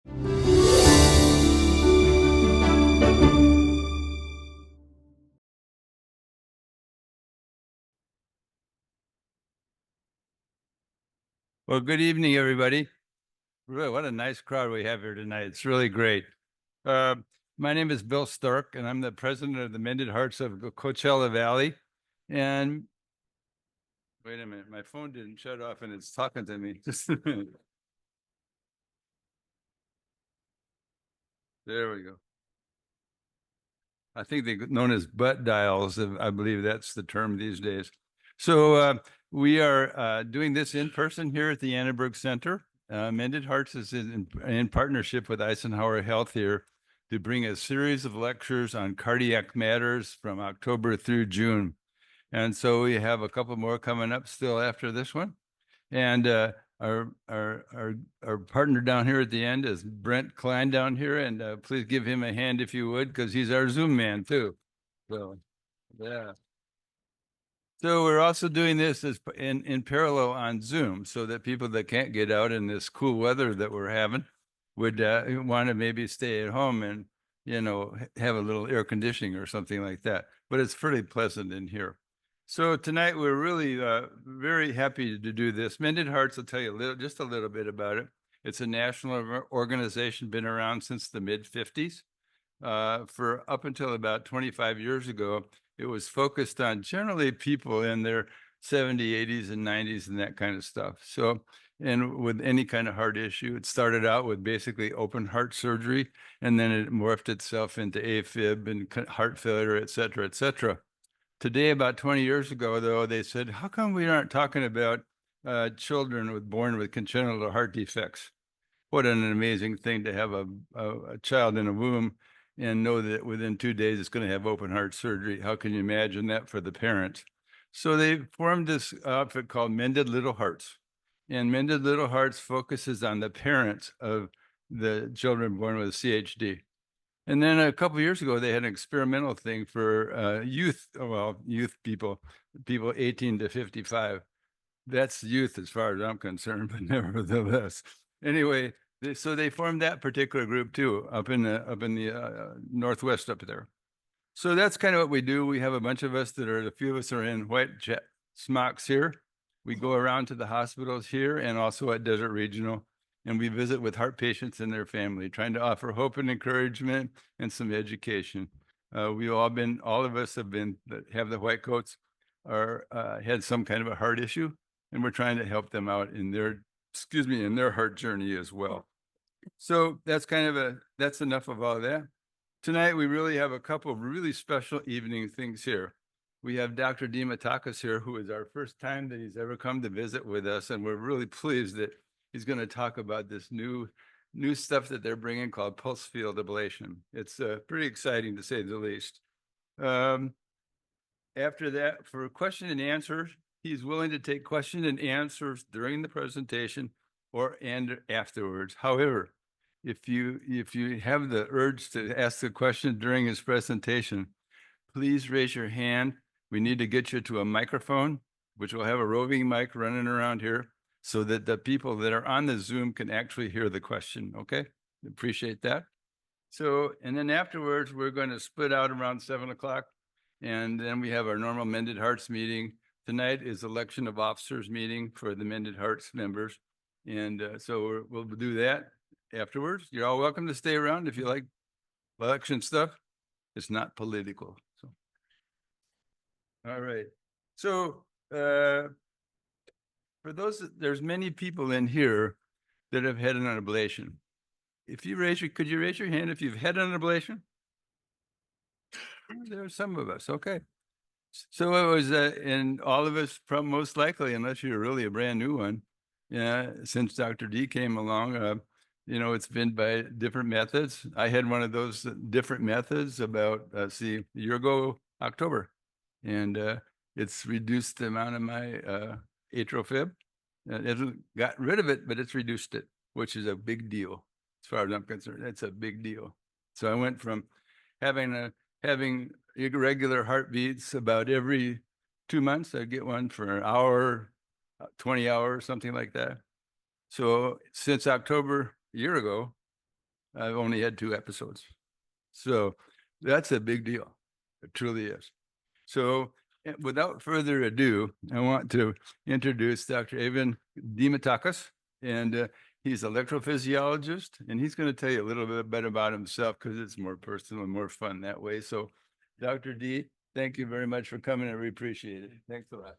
Well, good evening, everybody. Really, what a nice crowd we have here tonight. It's really great. Uh, my name is Bill Stark, and I'm the president of the Mended Hearts of Coachella Valley. And wait a minute, my phone didn't shut off and it's talking to me. Just a minute. There we go. I think they're known as butt dials. I believe that's the term these days. So we are doing this in person here at the Annenberg Center. Mended Hearts is in partnership with Eisenhower Health here to bring a series of lectures on cardiac matters from October through June. And so we have a couple more coming up still after this one. And our partner down here at the end is Brent Klein down here, and please give him a hand if you would, because he's our Zoom man too. So yeah. So we're also doing this as in parallel on Zoom, so that people that can't get out in this cool weather that we're having would want to maybe stay at home and have a little air conditioning or something like that. But it's pretty pleasant in here. So tonight we're really very happy to do this. Mended Hearts, I'll tell you just a little bit about it. It's a national organization, been around since the mid-50s. For up until about 25 years ago, it was focused on generally people in their 70s, 80s, and 90s and that kind of stuff. So, and with any kind of heart issue, it started out with basically open heart surgery, and then it morphed itself into AFib and heart failure, et cetera, et cetera. Today, about 20 years ago, though, they said, how come we aren't talking about children born with congenital heart defects? What an amazing thing to have a child in a womb and know that within 2 days it's going to have open heart surgery. How can you imagine that for the parents? So they formed this outfit called Mended Little Hearts. And Mended Little Hearts focuses on the parents of the children born with CHD. And then a couple of years ago, they had an experimental thing for youth people 18 to 55. That's youth as far as I'm concerned, but nevertheless. Anyway, so they formed that particular group too, up in the Northwest up there. So that's kind of what we do. We have a bunch of us a few of us are in white smocks here. We go around to the hospitals here and also at Desert Regional, and we visit with heart patients and their family, trying to offer hope and encouragement and some education. All of us that have the white coats had some kind of a heart issue, and we're trying to help them out in their heart journey as well. So that's that's enough of all that. Tonight, we really have a couple of really special evening things here. We have Dr. Diamantakos here, who is our first time that he's ever come to visit with us, and we're really pleased that he's going to talk about this new stuff that they're bringing called pulse field ablation. It's pretty exciting to say the least. After that, for question and answers, he's willing to take question and answers during the presentation and afterwards. However, if you have the urge to ask a question during his presentation, please raise your hand. We need to get you to a microphone, which will have a roving mic running around here, so that the people that are on the Zoom can actually hear the question. Okay, appreciate that. So, and then afterwards, we're going to split out around 7 o'clock. And then we have our normal Mended Hearts meeting. Tonight is election of officers meeting for the Mended Hearts members. And so we'll do that afterwards. You're all welcome to stay around if you like election stuff. It's not political. So, all right. So for there's many people in here that have had an ablation. If you could you raise your hand if you've had an ablation? There are some of us. Okay. So it was, and all of us, most likely, unless you're really a brand new one, since Dr. D came along, it's been by different methods. I had one of those different methods about, a year ago, October, and it's reduced the amount of my atrial fib. It hasn't got rid of it, but it's reduced it, which is a big deal. As far as I'm concerned, it's a big deal. So I went from having irregular heartbeats about every 2 months. I'd get one for an hour, 20 hours, something like that. So since October a year ago, I've only had 2 episodes. So that's a big deal. It truly is. So without further ado, I want to introduce Dr. Evan Diamantakos, and he's electrophysiologist, and he's going to tell you a little bit about himself because it's more personal and more fun that way. So Dr. D, thank you very much for coming. I really appreciate it. Thanks a lot.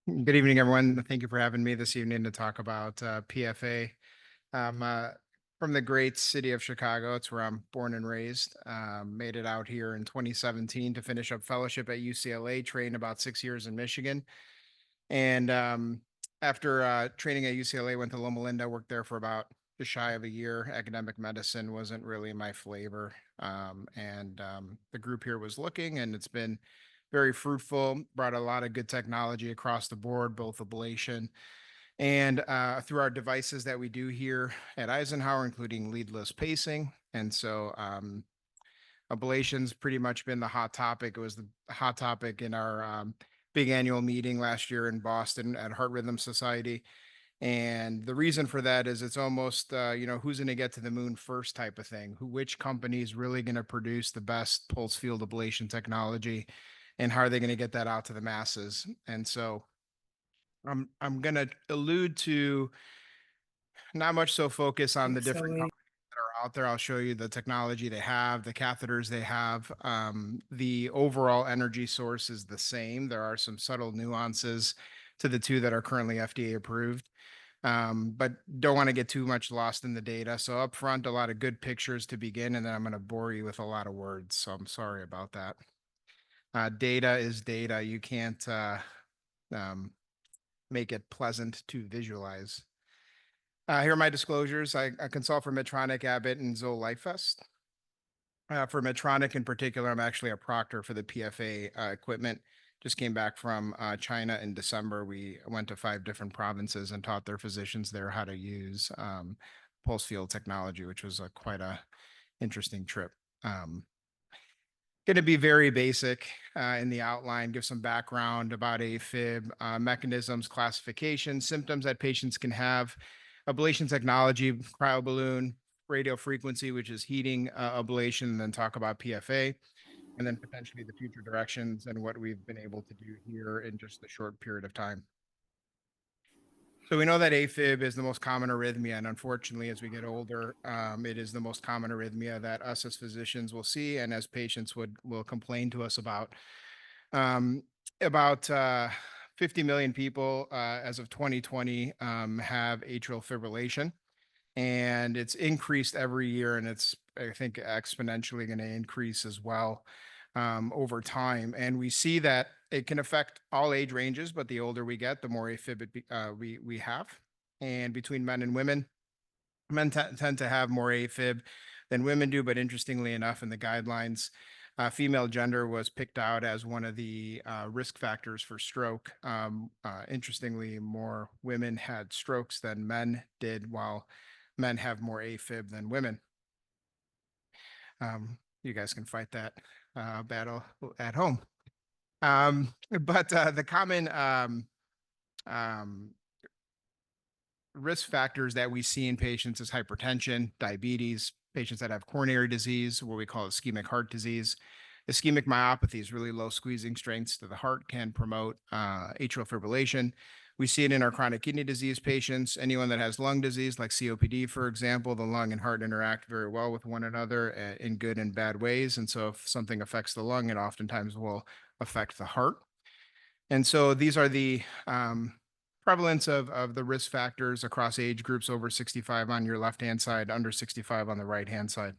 Good evening, everyone. Thank you for having me this evening to talk about PFA. From the great city of Chicago. It's where I'm born and raised. Made it out here in 2017 to finish up fellowship at UCLA, trained about 6 years in Michigan. And after training at UCLA, went to Loma Linda, worked there for about just shy of a year. Academic medicine wasn't really my flavor. The group here was looking, and it's been very fruitful, brought a lot of good technology across the board, both ablation and through our devices that we do here at Eisenhower, including leadless pacing. And so ablation's pretty much been the hot topic. It was the hot topic in our big annual meeting last year in Boston at Heart Rhythm Society. And the reason for that is it's almost, who's going to get to the moon first type of thing, which company is really going to produce the best pulse field ablation technology, and how are they going to get that out to the masses? And so I'm going to allude to not much so focus on the different companies that are out there. I'll show you the technology they have, the catheters they have. The overall energy source is the same. There are some subtle nuances to the 2 that are currently FDA approved. But don't want to get too much lost in the data. So up front, a lot of good pictures to begin, and then I'm going to bore you with a lot of words. So I'm sorry about that. Data is data. You can't make it pleasant to visualize. Here are my disclosures. I consult for Medtronic, Abbott, and Zoll LifeVest. For Medtronic in particular, I'm actually a proctor for the PFA equipment. Just came back from China in December. We went to 5 different provinces and taught their physicians there how to use pulse field technology, which was quite a interesting trip. Going to be very basic in the outline, give some background about AFib, mechanisms, classification, symptoms that patients can have, ablation technology, cryoballoon, radio frequency, which is heating ablation, and then talk about PFA, and then potentially the future directions and what we've been able to do here in just a short period of time. So we know that AFib is the most common arrhythmia, and unfortunately, as we get older, it is the most common arrhythmia that us as physicians will see, and as patients will complain to us about. About 50 million people as of 2020 have atrial fibrillation, and it's increased every year, and it's, I think, exponentially going to increase as well over time. And we see that it can affect all age ranges, but the older we get, the more AFib we have. And between men and women, men tend to have more AFib than women do, but interestingly enough, in the guidelines, female gender was picked out as one of the risk factors for stroke. Interestingly, more women had strokes than men did, while men have more AFib than women. You guys can fight that battle at home. But the common risk factors that we see in patients is hypertension, diabetes, patients that have coronary disease, what we call ischemic heart disease. Ischemic myopathy is really low squeezing strengths to the heart, can promote atrial fibrillation. We see it in our chronic kidney disease patients. Anyone that has lung disease, like COPD, for example, the lung and heart interact very well with one another in good and bad ways. And so if something affects the lung, it oftentimes will affect the heart. And so these are the prevalence of the risk factors across age groups: over 65 on your left-hand side, under 65 on the right-hand side.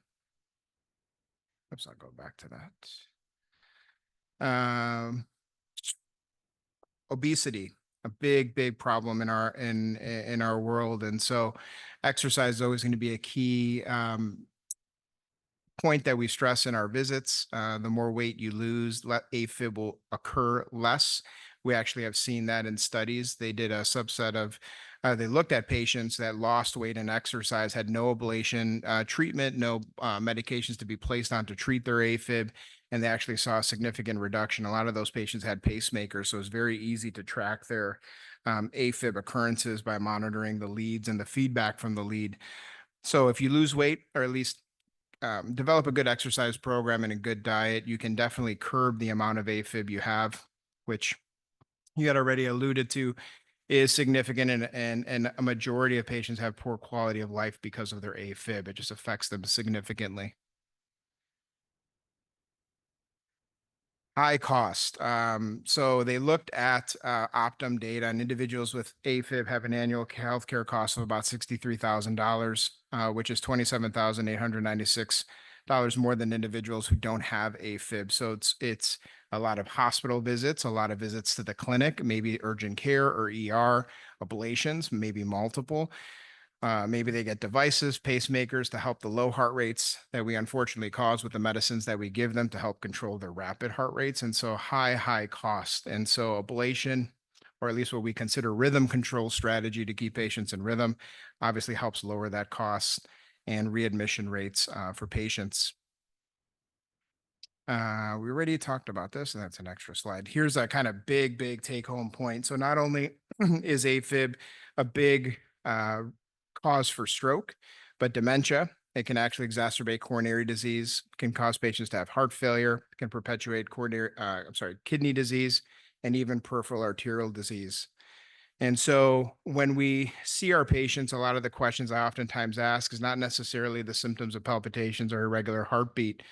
Oops, I'll go back to that. Obesity, a big problem in our world. And so exercise is always going to be a key point that we stress in our visits. The more weight you lose, AFib will occur less. We actually have seen that in studies. They did a subset of, they looked at patients that lost weight and exercise, had no ablation treatment, no medications to be placed on to treat their AFib. and they actually saw a significant reduction. A lot of those patients had pacemakers, so it was very easy to track their AFib occurrences by monitoring the leads and the feedback from the lead. So if you lose weight, or at least develop a good exercise program and a good diet, you can definitely curb the amount of AFib you have, which you had already alluded to is significant, and a majority of patients have poor quality of life because of their AFib. It just affects them significantly. High cost. So they looked at Optum data, and individuals with AFib have an annual healthcare cost of about $63,000, which is $27,896 more than individuals who don't have AFib. So it's a lot of hospital visits, a lot of visits to the clinic, maybe urgent care or ER, ablations, maybe multiple. Maybe they get devices, pacemakers to help the low heart rates that we unfortunately cause with the medicines that we give them to help control their rapid heart rates. And so high cost. And so ablation, or at least what we consider rhythm control strategy to keep patients in rhythm, obviously helps lower that cost and readmission rates for patients. We already talked about this, and that's an extra slide. Here's a kind of big take home point. So not only is AFib a big cause for stroke, but dementia. It can actually exacerbate coronary disease, can cause patients to have heart failure, can perpetuate kidney disease, and even peripheral arterial disease. And so when we see our patients, a lot of the questions I oftentimes ask is not necessarily the symptoms of palpitations or irregular heartbeat,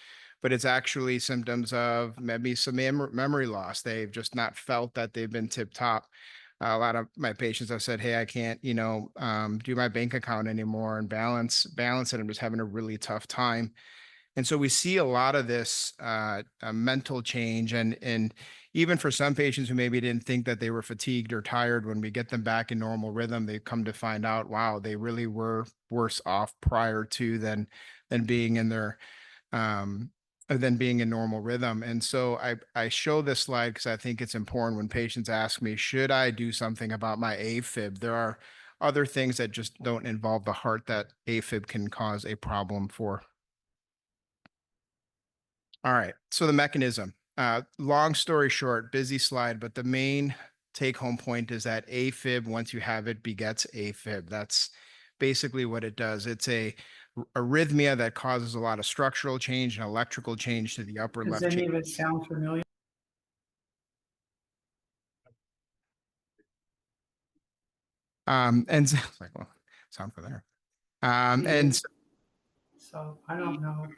but it's actually symptoms of maybe some memory loss. They've just not felt that they've been tip top. A lot of my patients have said, hey, I can't, do my bank account anymore and balance it. I'm just having a really tough time. And so we see a lot of this mental change. And even for some patients who maybe didn't think that they were fatigued or tired, when we get them back in normal rhythm, they come to find out, wow, they really were worse off prior to than being in their than being in normal rhythm. And so I show this slide because I think it's important when patients ask me, should I do something about my AFib? There are other things that just don't involve the heart that AFib can cause a problem for. All right, so the mechanism. Long story short, busy slide, but the main take home point is that AFib, once you have it, begets AFib. That's basically what it does. It's a arrhythmia that causes a lot of structural change and electrical change to the upper left Does any of chamber. it sound familiar? And so, it's like, well, sound for there. And So I don't know.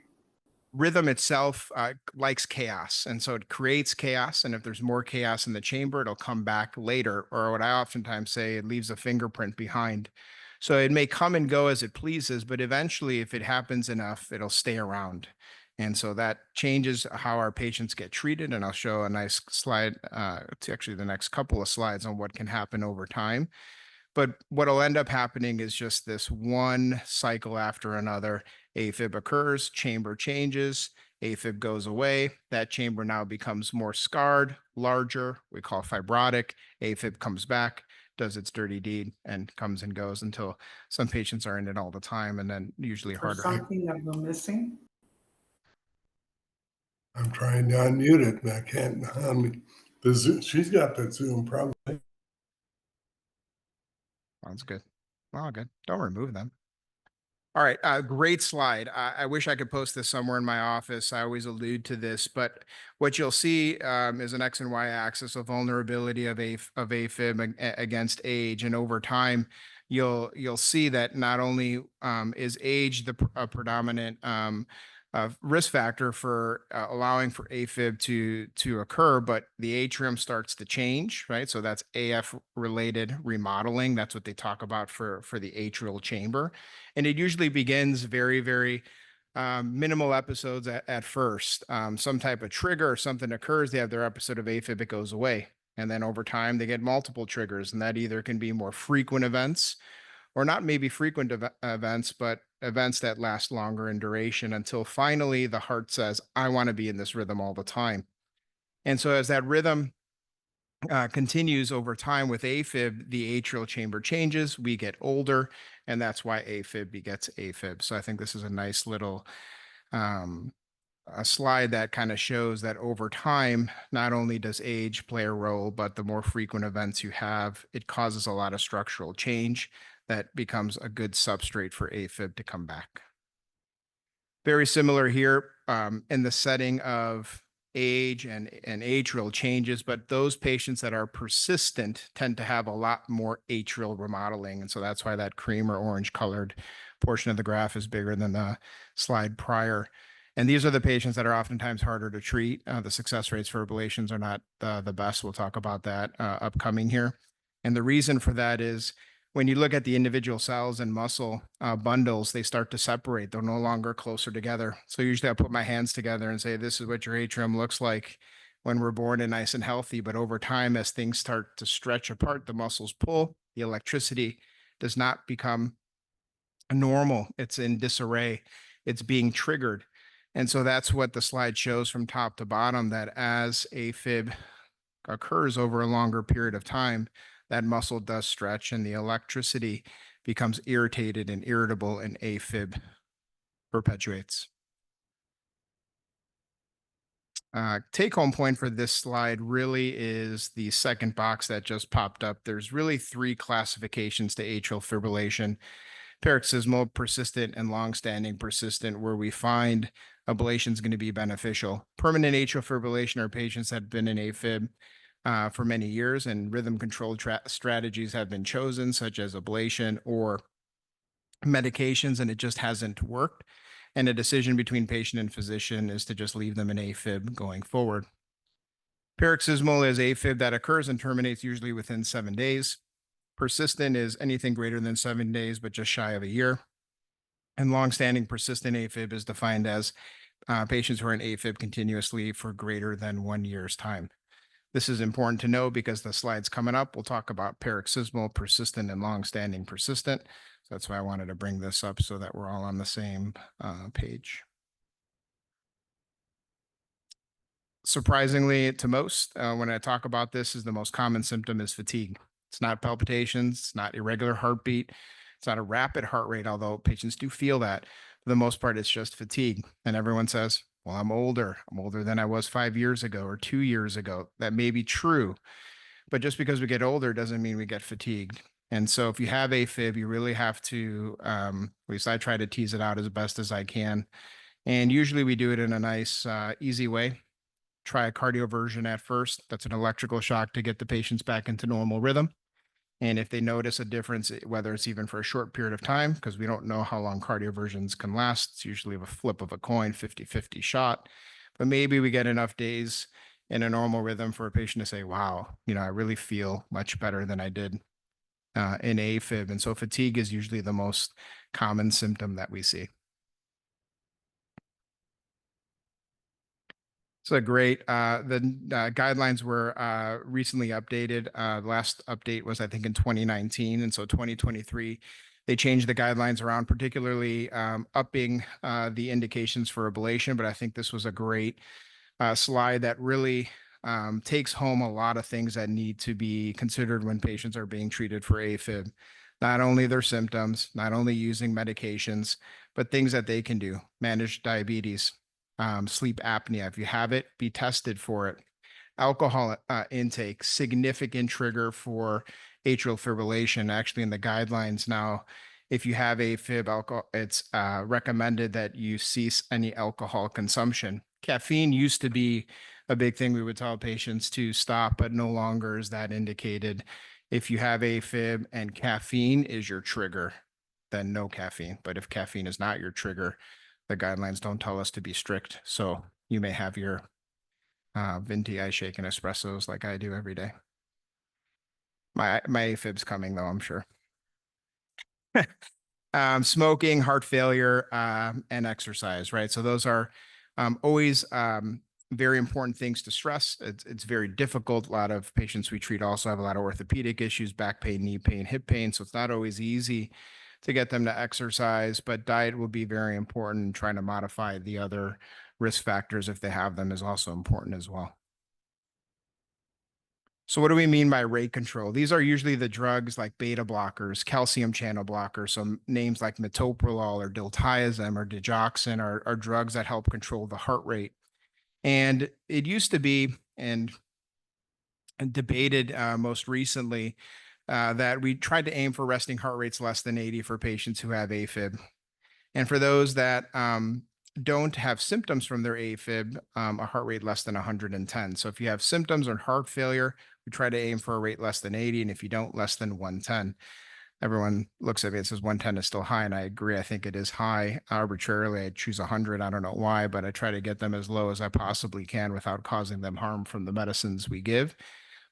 rhythm itself likes chaos, and so it creates chaos, and if there's more chaos in the chamber, it'll come back later, or what I oftentimes say, it leaves a fingerprint behind. So it may come and go as it pleases, but eventually, if it happens enough, it'll stay around. And so that changes how our patients get treated, and I'll show a nice slide, to actually the next couple of slides on what can happen over time. But what'll end up happening is just this one cycle after another. AFib occurs, chamber changes, AFib goes away. That chamber now becomes more scarred, larger, we call fibrotic. AFib comes back, does its dirty deed, and comes and goes until some patients are in it all the time, and then usually For harder. something that we're missing. I'm trying to unmute it, and I can't unmute. The Zoom, she's got the Zoom probably. Sounds good. Oh, good. Don't remove them. All right, great slide. I wish I could post this somewhere in my office. I always allude to this, but what you'll see is an X and Y axis of vulnerability of AFib against age, and over time, you'll see that not only is age a predominant risk factor for allowing for AFib to occur, but the atrium starts to change, right? So that's AF related remodeling. That's what they talk about for the atrial chamber. And it usually begins very minimal episodes at first. Some type of trigger or something occurs, they have their episode of AFib, it goes away. And then over time, they get multiple triggers, and that either can be more frequent events or not maybe frequent events, but events that last longer in duration until finally the heart says, I want to be in this rhythm all the time. And so as that rhythm continues over time with AFib, the atrial chamber changes, we get older, and that's why AFib begets AFib. So I think this is a nice little a slide that kind of shows that over time, not only does age play a role, but the more frequent events you have, it causes a lot of structural change that becomes a good substrate for AFib to come back. Very similar here in the setting of age and atrial changes, but those patients that are persistent tend to have a lot more atrial remodeling. And so that's why that cream or orange colored portion of the graph is bigger than the slide prior. And these are the patients that are oftentimes harder to treat. The success rates for ablations are not the best. We'll talk about that upcoming here. And the reason for that is when you look at the individual cells and muscle bundles, they start to separate. They're no longer closer together. So usually I put my hands together and say, this is what your atrium looks like when we're born and nice and healthy. But over time, as things start to stretch apart, the muscles pull, the electricity does not become normal. It's in disarray. It's being triggered. And so that's what the slide shows from top to bottom, that as AFib occurs over a longer period of time, that muscle does stretch and the electricity becomes irritated and irritable, and AFib perpetuates. Take home point for this slide really is the second box that just popped up. There's really three classifications to atrial fibrillation: paroxysmal, persistent, and long-standing persistent, where we find ablation is going to be beneficial. Permanent atrial fibrillation are patients that have been in AFib for many years, and rhythm control strategies have been chosen, such as ablation or medications, and it just hasn't worked. And a decision between patient and physician is to just leave them in AFib going forward. Paroxysmal is AFib that occurs and terminates usually within 7 days. Persistent is anything greater than 7 days, but just shy of a year. And long-standing persistent AFib is defined as patients who are in AFib continuously for greater than 1 year's time. This is important to know because the slides coming up, we'll talk about paroxysmal, persistent, and long-standing persistent. So that's why I wanted to bring this up so that we're all on the same page. Surprisingly to most, when I talk about this, is the most common symptom is fatigue. It's not palpitations, it's not irregular heartbeat, it's not a rapid heart rate, although patients do feel that. For the most part, it's just fatigue. And everyone says, well, I'm older than I was 5 years ago or 2 years ago. That may be true, but just because we get older doesn't mean we get fatigued. And so if you have AFib, you really have to, at least I try to tease it out as best as I can. And usually we do it in a nice, easy way. Try a cardioversion at first. That's an electrical shock to get the patients back into normal rhythm. And if they notice a difference, whether it's even for a short period of time, because we don't know how long cardioversions can last, it's usually a flip of a coin, 50-50 shot. But maybe we get enough days in a normal rhythm for a patient to say, wow, I really feel much better than I did in AFib. And so fatigue is usually the most common symptom that we see. So great. The guidelines were recently updated. The last update was, I think, in 2019. And so 2023, they changed the guidelines around, particularly upping the indications for ablation. But I think this was a great slide that really takes home a lot of things that need to be considered when patients are being treated for AFib. Not only their symptoms, not only using medications, but things that they can do. Manage diabetes. Sleep apnea. If you have it, be tested for it. Alcohol intake, significant trigger for atrial fibrillation. Actually, in the guidelines now, if you have AFib, it's recommended that you cease any alcohol consumption. Caffeine used to be a big thing we would tell patients to stop, but no longer is that indicated. If you have AFib and caffeine is your trigger, then no caffeine. But if caffeine is not your trigger, the guidelines don't tell us to be strict. So you may have your venti ice shake and espressos like I do every day. My AFib's coming though, I'm sure. Smoking, heart failure, and exercise, right? So those are always very important things to stress. It's very difficult. A lot of patients we treat also have a lot of orthopedic issues, back pain, knee pain, hip pain. So it's not always easy to get them to exercise, but diet will be very important. Trying to modify the other risk factors if they have them is also important as well. So what do we mean by rate control? These are usually the drugs like beta blockers, calcium channel blockers. So names like metoprolol or diltiazem or digoxin are drugs that help control the heart rate. And it used to be, and debated most recently, that we tried to aim for resting heart rates less than 80 for patients who have AFib. And for those that don't have symptoms from their AFib, a heart rate less than 110. So if you have symptoms or heart failure, we try to aim for a rate less than 80. And if you don't, less than 110. Everyone looks at me and says 110 is still high. And I agree. I think it is high. Arbitrarily, I choose 100. I don't know why, but I try to get them as low as I possibly can without causing them harm from the medicines we give.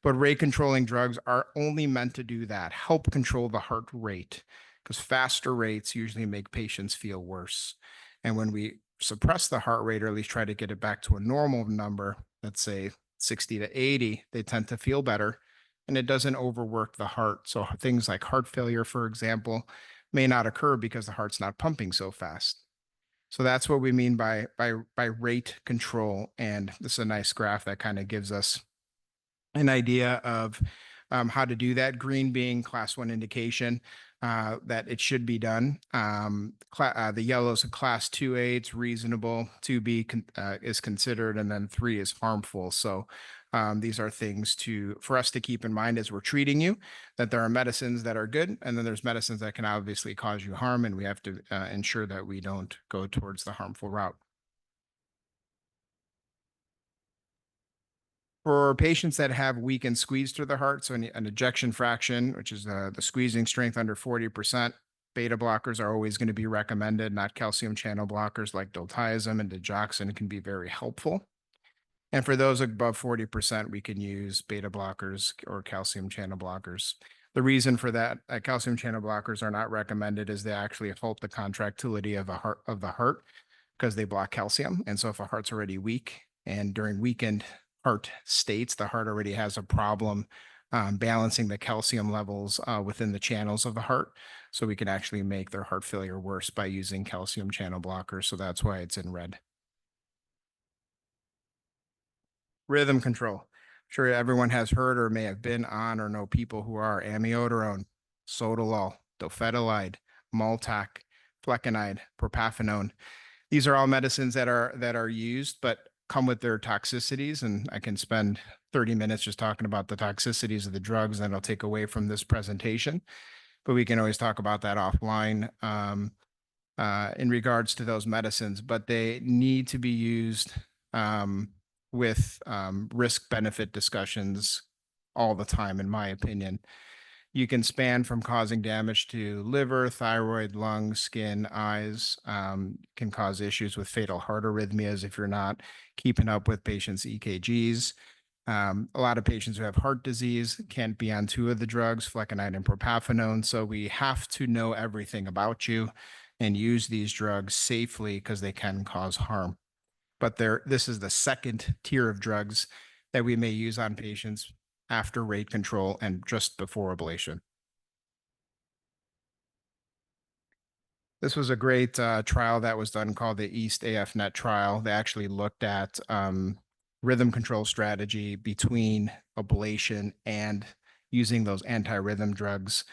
But rate controlling drugs are only meant to do that, help control the heart rate, because faster rates usually make patients feel worse. And when we suppress the heart rate, or at least try to get it back to a normal number, let's say 60 to 80, they tend to feel better and it doesn't overwork the heart. So things like heart failure, for example, may not occur because the heart's not pumping so fast. So that's what we mean by rate control. And this is a nice graph that kind of gives us an idea of how to do that. Green being class 1 indication that it should be done. The yellow is a class 2A, it's reasonable. 2B is considered, and then 3 is harmful. So these are things for us to keep in mind as we're treating you, that there are medicines that are good, and then there's medicines that can obviously cause you harm, and we have to ensure that we don't go towards the harmful route. For patients that have weakened squeeze to the heart, so an ejection fraction, which is the squeezing strength under 40%, beta blockers are always going to be recommended, not calcium channel blockers like diltiazem and digoxin can be very helpful. And for those above 40%, we can use beta blockers or calcium channel blockers. The reason for that, calcium channel blockers are not recommended, is they actually halt the contractility of the heart because they block calcium. And so if a heart's already weak and during weakened heart states, the heart already has a problem balancing the calcium levels within the channels of the heart. So we can actually make their heart failure worse by using calcium channel blockers. So that's why it's in red. Rhythm control. Sure, everyone has heard or may have been on or know people who are amiodarone, sotalol, dofetilide, Multac, flecainide, propafenone. These are all medicines that are used, but come with their toxicities. And I can spend 30 minutes just talking about the toxicities of the drugs that I'll take away from this presentation, but we can always talk about that offline in regards to those medicines, but they need to be used with risk-benefit discussions all the time, in my opinion. You can span from causing damage to liver, thyroid, lungs, skin, eyes, can cause issues with fatal heart arrhythmias if you're not keeping up with patients' EKGs. A lot of patients who have heart disease can't be on 2 of the drugs, flecainide and propafenone. So we have to know everything about you and use these drugs safely because they can cause harm. But this is the second tier of drugs that we may use on patients after rate control and just before ablation. This was a great trial that was done called the East AFNet trial. They actually looked at rhythm control strategy between ablation and using those anti-rhythm drugs,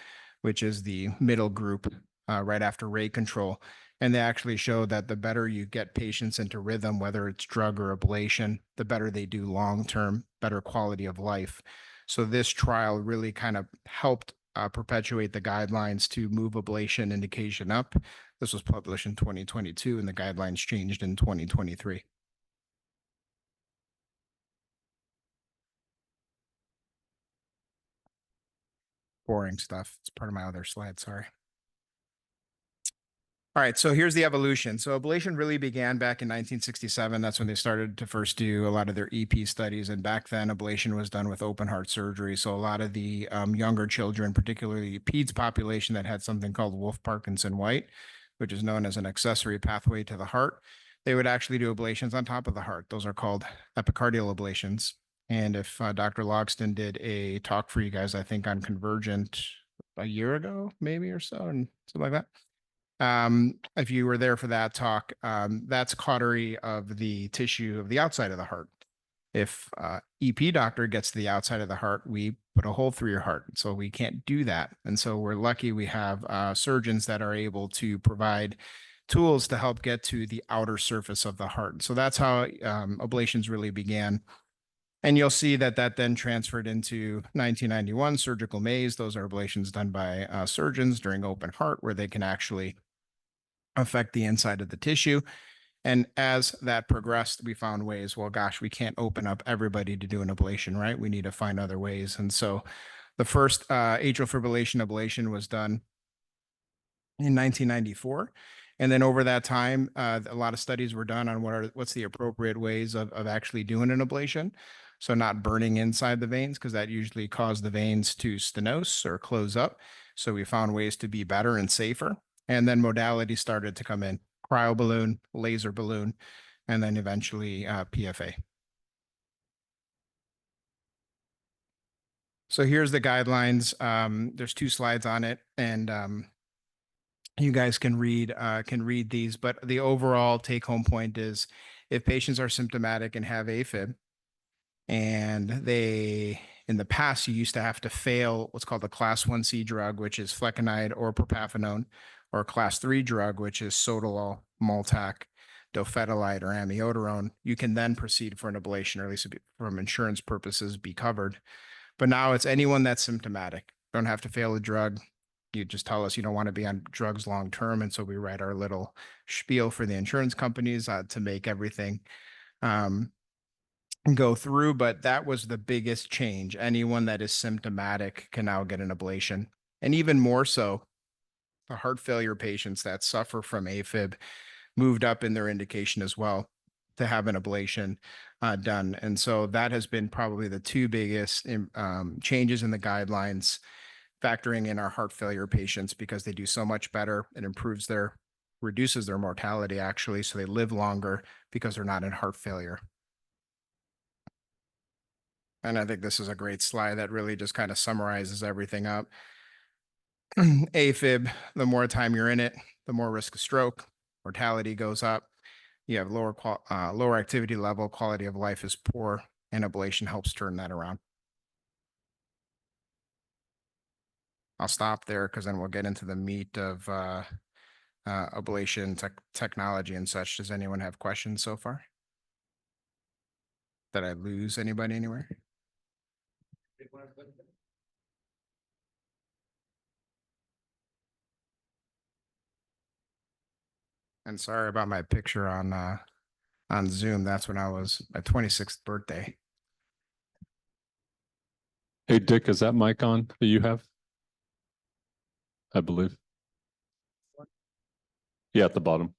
which is the middle group right after rate control. And they actually showed that the better you get patients into rhythm, whether it's drug or ablation, the better they do long-term, better quality of life. So this trial really kind of helped perpetuate the guidelines to move ablation indication up. This was published in 2022 and the guidelines changed in 2023. Boring stuff. It's part of my other slide, sorry. All right, so here's the evolution. So ablation really began back in 1967. That's when they started to first do a lot of their EP studies. And back then, ablation was done with open heart surgery. So a lot of the younger children, particularly peds population that had something called Wolff-Parkinson-White, which is known as an accessory pathway to the heart, they would actually do ablations on top of the heart. Those are called epicardial ablations. And if Dr. Logston did a talk for you guys, I think on Convergent a year ago, maybe or so, and something like that. If you were there for that talk, that's cautery of the tissue of the outside of the heart. If EP doctor gets to the outside of the heart, we put a hole through your heart. So we can't do that. And so we're lucky we have surgeons that are able to provide tools to help get to the outer surface of the heart. So that's how ablations really began. And you'll see that that then transferred into 1991 surgical maze. Those are ablations done by surgeons during open heart, where they can actually affect the inside of the tissue. And as that progressed, we found ways, well, gosh, we can't open up everybody to do an ablation, right? We need to find other ways. And so the first atrial fibrillation ablation was done in 1994. And then over that time, a lot of studies were done on what's the appropriate ways of actually doing an ablation. So not burning inside the veins, because that usually caused the veins to stenose or close up. So we found ways to be better and safer. And then modality started to come in: cryo balloon, laser balloon, and then eventually PFA. So here's the guidelines. There's 2 slides on it, and you guys can read these. But the overall take-home point is, if patients are symptomatic and have AFib, and they, in the past, you used to have to fail what's called a class 1C drug, which is flecainide or propafenone, or a class 3 drug, which is sotalol, Maltac, dofetilide, or amiodarone. You can then proceed for an ablation, or at least from insurance purposes, be covered. But now it's anyone that's symptomatic. Don't have to fail a drug. You just tell us you don't want to be on drugs long term. And so we write our little spiel for the insurance companies to make everything go through. But that was the biggest change. Anyone that is symptomatic can now get an ablation. And even more so, the heart failure patients that suffer from AFib moved up in their indication as well to have an ablation done. And so that has been probably the 2 biggest changes in the guidelines, factoring in our heart failure patients, because they do so much better. It reduces their mortality, actually. So they live longer because they're not in heart failure. And I think this is a great slide that really just kind of summarizes everything up. AFib, the more time you're in it, the more risk of stroke, mortality goes up. You have lower activity level, quality of life is poor, and ablation helps turn that around. I'll stop there, because then we'll get into the meat of ablation technology and such. Does anyone have questions so far? Did I lose anybody anywhere? And sorry about my picture on Zoom. That's when I was my 26th birthday. Hey, Dick, is that mic on that you have? I believe. Yeah, at the bottom.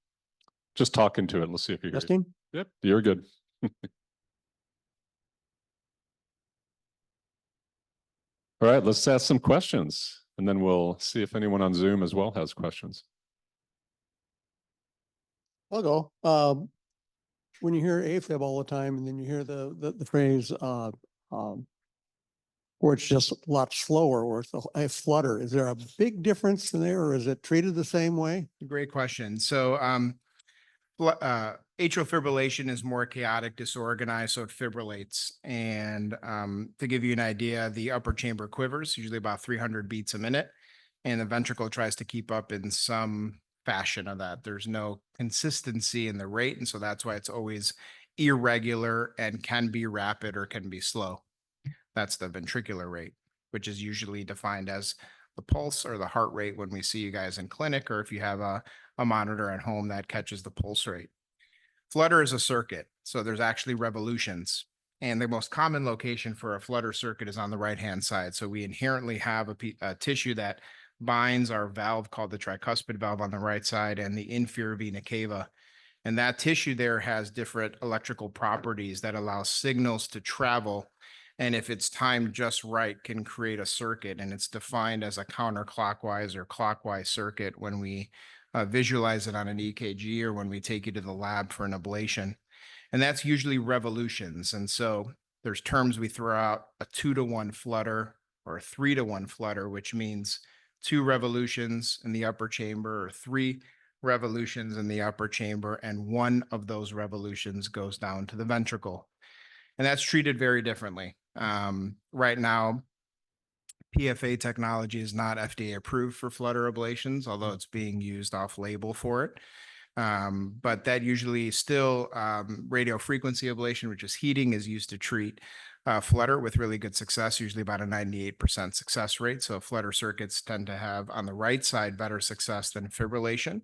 Just talk into it. Let's see if you hear it. Testing? Yep, you're good. All right, let's ask some questions, and then we'll see if anyone on Zoom as well has questions. I'll go. When you hear AFib all the time, and then you hear the phrase or it's just a lot slower, or it's a flutter, is there a big difference in there, or is it treated the same way? Great question. So atrial fibrillation is more chaotic, disorganized, so it fibrillates. And to give you an idea, the upper chamber quivers, usually about 300 beats a minute, and the ventricle tries to keep up in some fashion of that. There's no consistency in the rate, and so that's why it's always irregular and can be rapid or can be slow. That's the ventricular rate, which is usually defined as the pulse or the heart rate when we see you guys in clinic, or if you have a monitor at home that catches the pulse rate. Flutter is a circuit, so there's actually revolutions. And the most common location for a flutter circuit is on the right-hand side. So we inherently have a tissue that binds our valve called the tricuspid valve on the right side and the inferior vena cava. And that tissue there has different electrical properties that allow signals to travel. And if it's timed just right, can create a circuit. And it's defined as a counterclockwise or clockwise circuit when we visualize it on an EKG, or when we take you to the lab for an ablation. And that's usually revolutions. And so there's terms we throw out: a 2-to-1 flutter or a 3-to-1 flutter, which means 2 revolutions in the upper chamber or 3 revolutions in the upper chamber, and 1 of those revolutions goes down to the ventricle. And that's treated very differently. Right now, PFA technology is not FDA approved for flutter ablations, although it's being used off label for it. But that usually still radio frequency ablation, which is heating, is used to treat flutter with really good success, usually about a 98% success rate. So flutter circuits tend to have on the right side better success than fibrillation.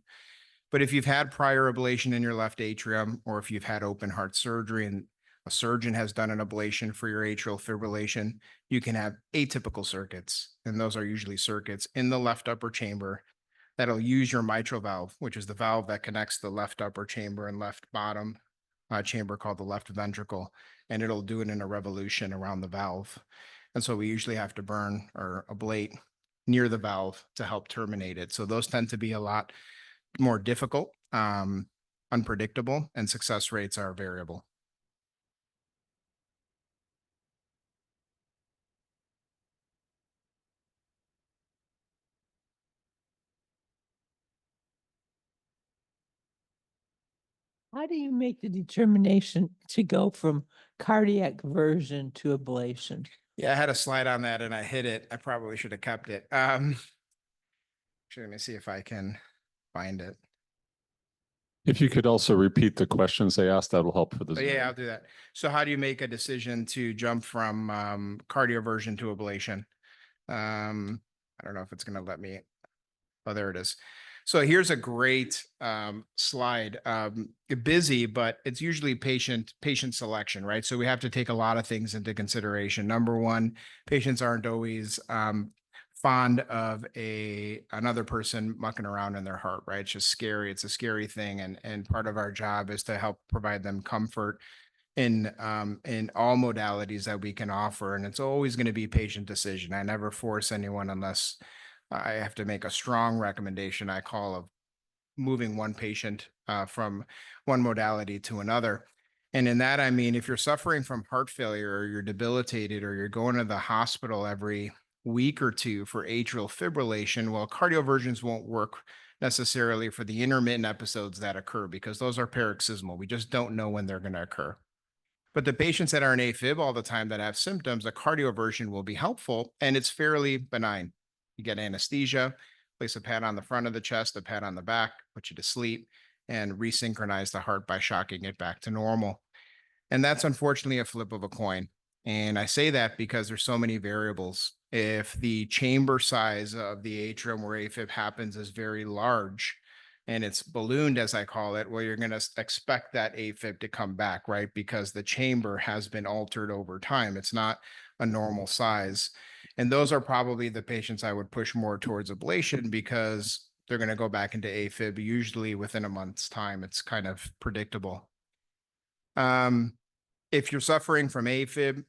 But if you've had prior ablation in your left atrium, or if you've had open heart surgery and a surgeon has done an ablation for your atrial fibrillation, you can have atypical circuits. And those are usually circuits in the left upper chamber that'll use your mitral valve, which is the valve that connects the left upper chamber and left bottom chamber called the left ventricle. And it'll do it in a revolution around the valve. And so we usually have to burn or ablate near the valve to help terminate it. So those tend to be a lot more difficult, unpredictable, and success rates are variable. How do you make the determination to go from cardiac version to ablation? Yeah, I had a slide on that and I hit it. I probably should have kept it. Let me see if I can find it. If you could also repeat the questions they asked, that'll help for the But yeah, Zoom. I'll do that. So how do you make a decision to jump from cardioversion to ablation? I don't know if it's going to let me. Oh, there it is. So here's a great slide. Busy, but it's usually patient selection, right? So we have to take a lot of things into consideration. Number one, patients aren't always fond of another person mucking around in their heart, right? It's just scary. It's a scary thing, and part of our job is to help provide them comfort in all modalities that we can offer, and it's always going to be patient decision. I never force anyone unless I have to make a strong recommendation. I call of moving one patient from one modality to another. And in that, I mean, if you're suffering from heart failure or you're debilitated or you're going to the hospital every week or two for atrial fibrillation, well, cardioversions won't work necessarily for the intermittent episodes that occur because those are paroxysmal. We just don't know when they're going to occur. But the patients that are in AFib all the time that have symptoms, a cardioversion will be helpful, and it's fairly benign. You get anesthesia, place a pad on the front of the chest, a pad on the back, put you to sleep, and resynchronize the heart by shocking it back to normal. And that's unfortunately a flip of a coin. And I say that because there's so many variables. If the chamber size of the atrium where AFib happens is very large and it's ballooned, as I call it, well, you're going to expect that AFib to come back, right? Because the chamber has been altered over time. It's not a normal size. And those are probably the patients I would push more towards ablation because they're going to go back into AFib usually within a month's time. It's kind of predictable. If you're suffering from AFib,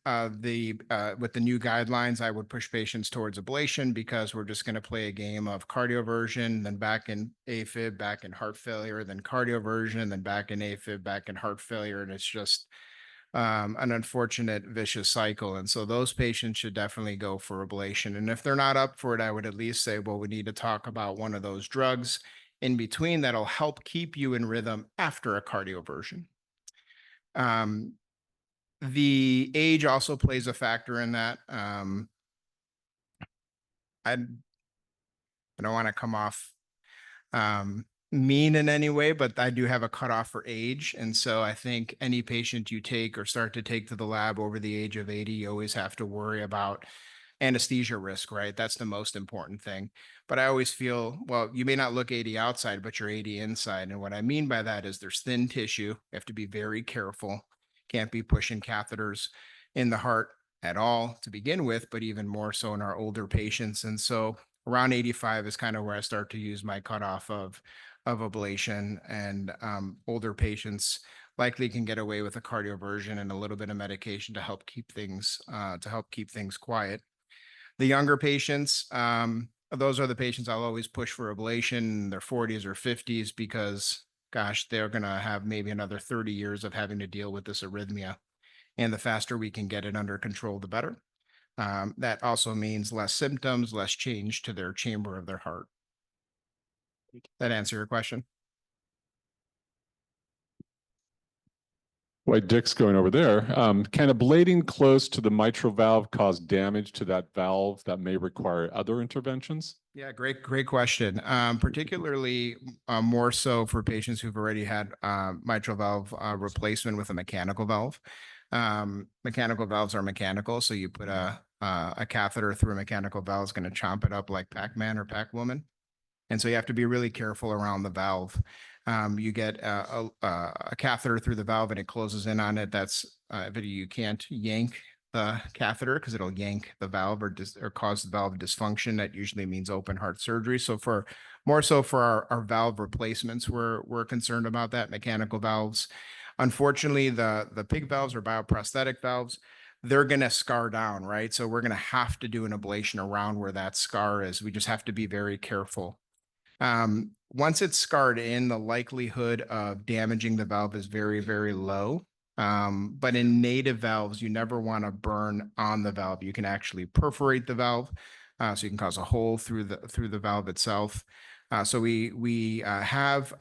with the new guidelines, I would push patients towards ablation because we're just going to play a game of cardioversion, then back in AFib, back in heart failure, then cardioversion, then back in AFib, back in heart failure. And it's just an unfortunate vicious cycle. And so those patients should definitely go for ablation. And if they're not up for it, I would at least say, well, we need to talk about one of those drugs in between that'll help keep you in rhythm after a cardioversion. The age also plays a factor in that. I don't want to come off mean in any way, but I do have a cutoff for age. And so I think any patient you take or start to take to the lab over the age of 80, you always have to worry about anesthesia risk, right? That's the most important thing. But I always feel, well, you may not look 80 outside, but you're 80 inside. And what I mean by that is there's thin tissue. You have to be very careful. Can't be pushing catheters in the heart at all to begin with, but even more so in our older patients. And so around 85 is kind of where I start to use my cutoff of ablation, and older patients likely can get away with a cardioversion and a little bit of medication to help keep things quiet. The younger patients, those are the patients I'll always push for ablation in their 40s or 50s because gosh, they're going to have maybe another 30 years of having to deal with this arrhythmia. And the faster we can get it under control, the better. That also means less symptoms, less change to their chamber of their heart. That answer your question? While Dick's going over there, can ablating close to the mitral valve cause damage to that valve that may require other interventions? Yeah, great question. Particularly more so for patients who've already had mitral valve replacement with a mechanical valve. Mechanical valves are mechanical, so you put a catheter through a mechanical valve is going to chomp it up like Pac-Man or Pac-Woman. And so you have to be really careful around the valve. You get a catheter through the valve and it closes in on it. But you can't yank the catheter because it'll yank the valve or cause the valve dysfunction. That usually means open heart surgery. So more so for our valve replacements, we're concerned about that. Mechanical valves. Unfortunately, the PIG valves or bioprosthetic valves, they're going to scar down, right? So we're going to have to do an ablation around where that scar is. We just have to be very careful. Once it's scarred in, the likelihood of damaging the valve is very, very low. But in native valves, you never want to burn on the valve. You can actually perforate the valve, so you can cause a hole through the valve itself. So we have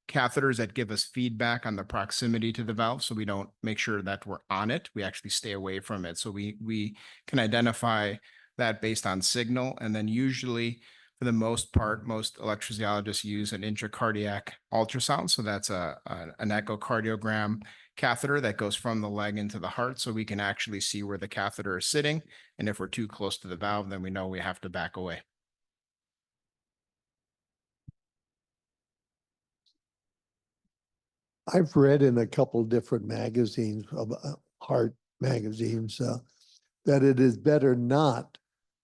catheters that give us feedback on the proximity to the valve, so we don't make sure that we're on it. We actually stay away from it. So we can identify that based on signal, and then usually, for the most part, most electrophysiologists use an intracardiac ultrasound. So that's an echocardiogram catheter that goes from the leg into the heart. So we can actually see where the catheter is sitting. And if we're too close to the valve, then we know we have to back away. I've read in a couple different magazines, heart magazines, that it is better not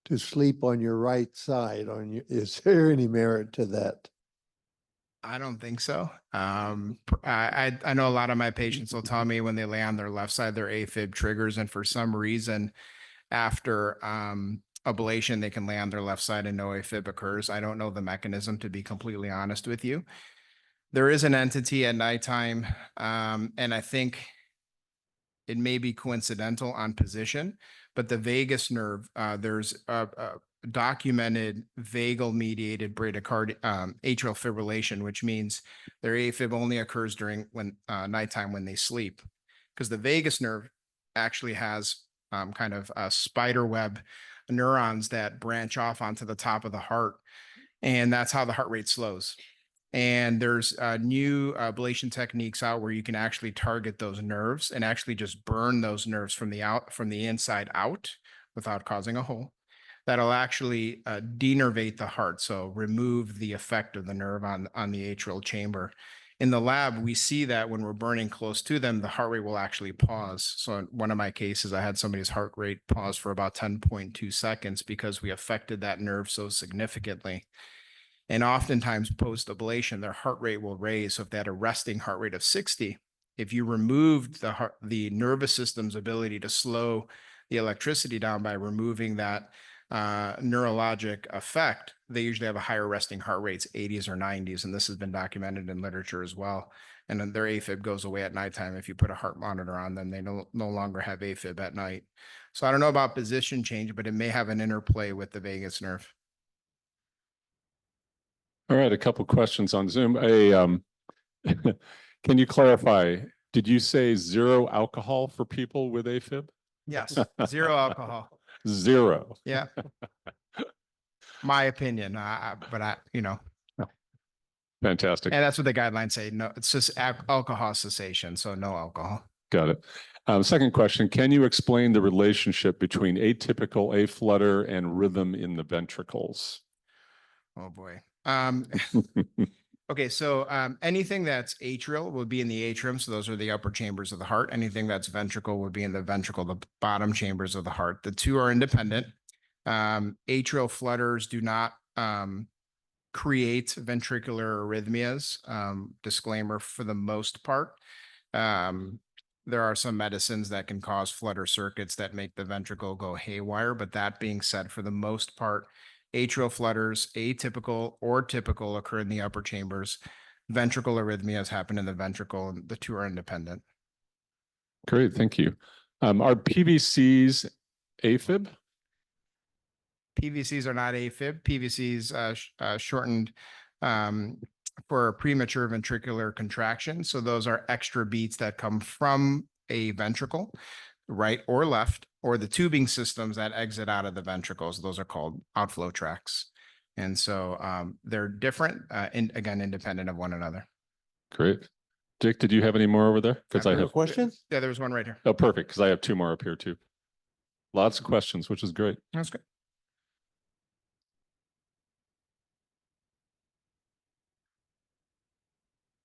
to sleep on your right side. Is there any merit to that? I don't think so. I know a lot of my patients will tell me when they lay on their left side, their AFib triggers, and for some reason, after ablation, they can lay on their left side and no AFib occurs. I don't know the mechanism, to be completely honest with you. There is an entity at nighttime, and I think it may be coincidental on position, but the vagus nerve, there's a documented vagal mediated atrial fibrillation, which means their AFib only occurs during nighttime when they sleep, because the vagus nerve actually has kind of a spider web neurons that branch off onto the top of the heart, and that's how the heart rate slows. And there's new ablation techniques out where you can actually target those nerves and actually just burn those nerves from the inside out without causing a hole. That'll actually denervate the heart, so remove the effect of the nerve on the atrial chamber. In the lab, we see that when we're burning close to them, the heart rate will actually pause. So in one of my cases, I had somebody's heart rate pause for about 10.2 seconds because we affected that nerve so significantly. And oftentimes post-ablation, their heart rate will raise. So if they had a resting heart rate of 60, if you removed the nervous system's ability to slow the electricity down by removing that neurologic effect, they usually have a higher resting heart rates, 80s or 90s. And this has been documented in literature as well. And then their AFib goes away at nighttime. If you put a heart monitor on them, they no longer have AFib at night. So I don't know about position change, but it may have an interplay with the vagus nerve. All right, a couple questions on Zoom. Can you clarify, did you say 0 alcohol for people with AFib? Yes, 0 alcohol. 0. Yeah. My opinion, Fantastic. and that's what the guidelines say. No, it's just alcohol cessation, so no alcohol. Got it. Second question, can you explain the relationship between atypical aflutter and rhythm in the ventricles? Oh boy. Okay, so anything that's atrial would be in the atrium. So those are the upper chambers of the heart. Anything that's ventricle would be in the ventricle, the bottom chambers of the heart. The two are independent. Atrial flutters do not create ventricular arrhythmias. Disclaimer, for the most part. There are some medicines that can cause flutter circuits that make the ventricle go haywire. But that being said, for the most part, atrial flutters, atypical or typical, occur in the upper chambers. Ventricle arrhythmias happen in the ventricle, and the two are independent. Great, thank you. Are PVCs AFib? PVCs are not AFib. PVCs, shortened for premature ventricular contraction. So those are extra beats that come from a ventricle, right or left, or the tubing systems that exit out of the ventricles. Those are called outflow tracts. And so they're different, and again, independent of one another. Great. Dick, did you have any more over there? Because I have, Questions? Yeah, there's one right here. oh, perfect, because I have two more up here too. Lots of questions, which is great. That's good.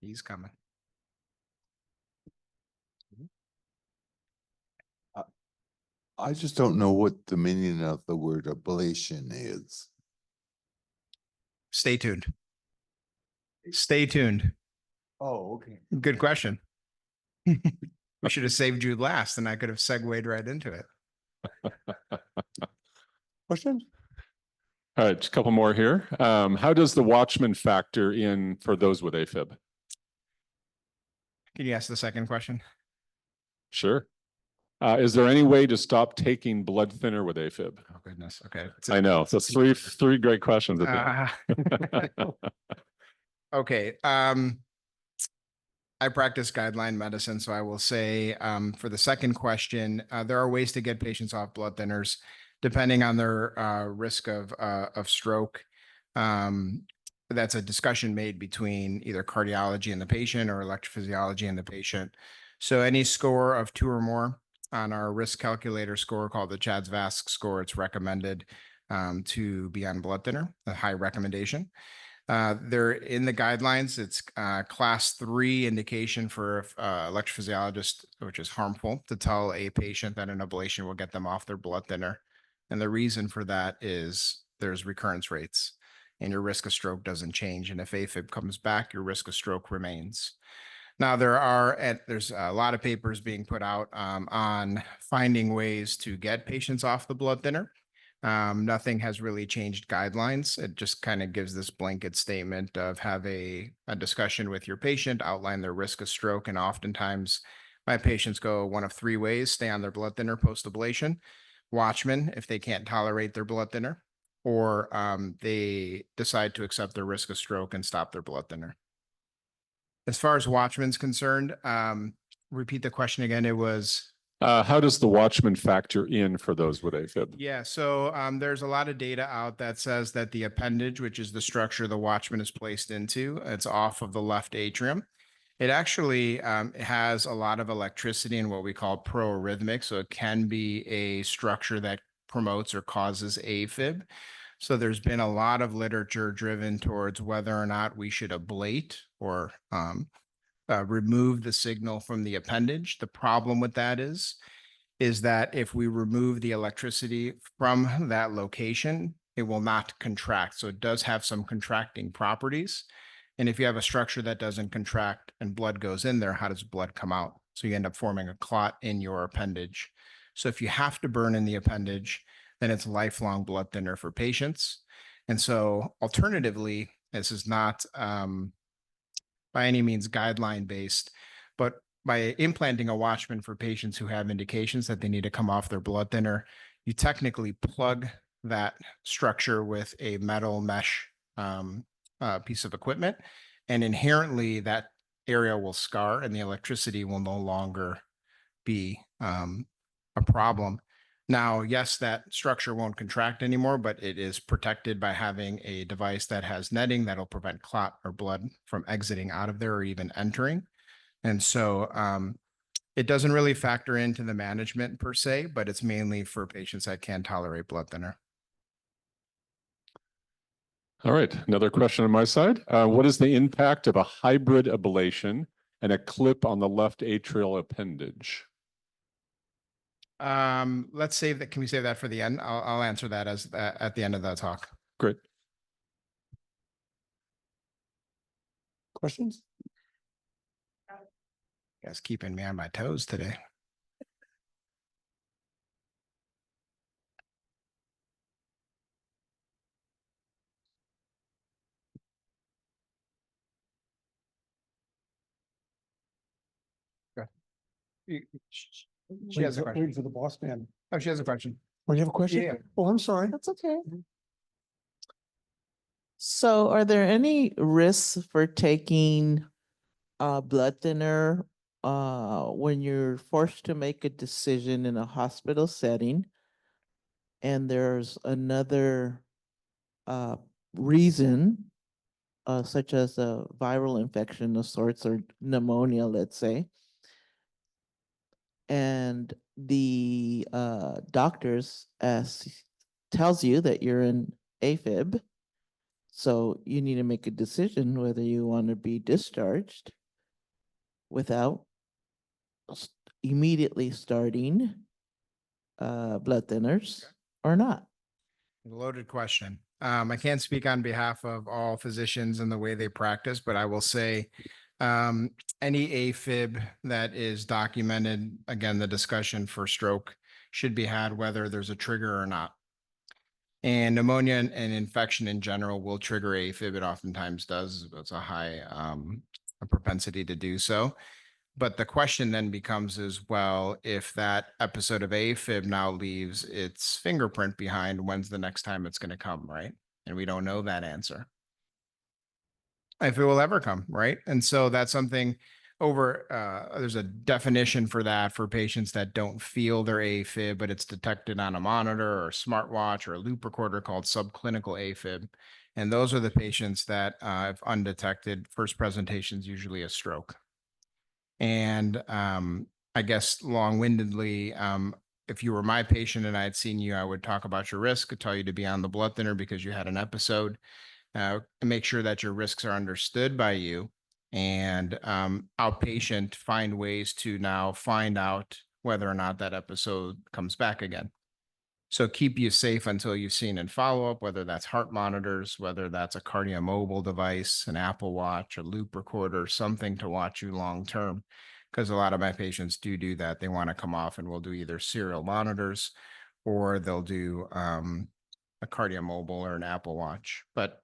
He's coming. I just don't know what the meaning of the word ablation is. Stay tuned. Stay tuned. Oh, okay. Good question. We should have saved you last and I could have segued right into it. Questions? All right, just a couple more here. How does the Watchman factor in for those with AFib? Can you ask the second question? Sure. Is there any way to stop taking blood thinner with AFib? Oh, goodness. Okay. I know. So three great questions. At the end. Okay. I practice guideline medicine, so I will say for the second question, there are ways to get patients off blood thinners depending on their risk of stroke. That's a discussion made between either cardiology and the patient or electrophysiology and the patient. So any score of 2 or more on our risk calculator score called the CHADS-VASc score, it's recommended to be on blood thinner, a high recommendation. They're in the guidelines. It's class 3 indication for electrophysiologist, which is harmful to tell a patient that an ablation will get them off their blood thinner. And the reason for that is there's recurrence rates and your risk of stroke doesn't change. And if AFib comes back, your risk of stroke remains. Now, there's a lot of papers being put out on finding ways to get patients off the blood thinner. Nothing has really changed guidelines. It just kind of gives this blanket statement of have a discussion with your patient, outline their risk of stroke. And oftentimes my patients go one of 3 ways: stay on their blood thinner post-ablation, Watchman if they can't tolerate their blood thinner, or they decide to accept their risk of stroke and stop their blood thinner. As far as Watchman's concerned, repeat the question again. It was... how does the Watchman factor in for those with AFib? Yeah, so there's a lot of data out that says that the appendage, which is the structure the Watchman is placed into, it's off of the left atrium. It actually has a lot of electricity in what we call proarrhythmic, so it can be a structure that promotes or causes AFib. So there's been a lot of literature driven towards whether or not we should ablate or remove the signal from the appendage. The problem with that is that if we remove the electricity from that location, it will not contract. So it does have some contracting properties. And if you have a structure that doesn't contract and blood goes in there, how does blood come out? So you end up forming a clot in your appendage. So if you have to burn in the appendage, then it's lifelong blood thinner for patients. And so alternatively, this is not by any means guideline based, but by implanting a Watchman for patients who have indications that they need to come off their blood thinner, you technically plug that structure with a metal mesh piece of equipment, and inherently that area will scar and the electricity will no longer be a problem. Now, yes, that structure won't contract anymore, but it is protected by having a device that has netting that'll prevent clot or blood from exiting out of there or even entering. And so it doesn't really factor into the management per se, but it's mainly for patients that can't tolerate blood thinner. All right, another question on my side. What is the impact of a hybrid ablation and a clip on the left atrial appendage? Let's save that. Can we save that for the end? I'll answer that as at the end of the talk. Great. Questions? You guys keeping me on my toes today. She has a question. Waiting for the boss man. Oh, she has a question. Oh, you have a question? Yeah. Oh, I'm sorry. That's okay. So are there any risks for taking a blood thinner when you're forced to make a decision in a hospital setting and there's another reason, such as a viral infection of sorts or pneumonia, let's say, and the doctors tells you that you're in AFib, so you need to make a decision whether you want to be discharged without immediately starting blood thinners or not. Loaded question. I can't speak on behalf of all physicians and the way they practice, but I will say any AFib that is documented, again, the discussion for stroke should be had whether there's a trigger or not. And pneumonia and infection in general will trigger AFib. It oftentimes does. It's a high a propensity to do so. But the question then becomes is, well, if that episode of AFib now leaves its fingerprint behind, when's the next time it's going to come, right? And we don't know that answer. If it will ever come, right? And so that's something there's a definition for that for patients that don't feel their AFib, but it's detected on a monitor or a smartwatch or a loop recorder called subclinical AFib. And those are the patients that if undetected, first presentation is usually a stroke. And I guess long-windedly, if you were my patient and I had seen you, I would talk about your risk, tell you to be on the blood thinner because you had an episode, and make sure that your risks are understood by you, and outpatient find ways to now find out whether or not that episode comes back again. So keep you safe until you've seen in follow-up, whether that's heart monitors, whether that's a cardiomobile device, an Apple Watch, a loop recorder, something to watch you long-term. Because a lot of my patients do that. They want to come off and we'll do either serial monitors or they'll do a cardiomobile or an Apple Watch. But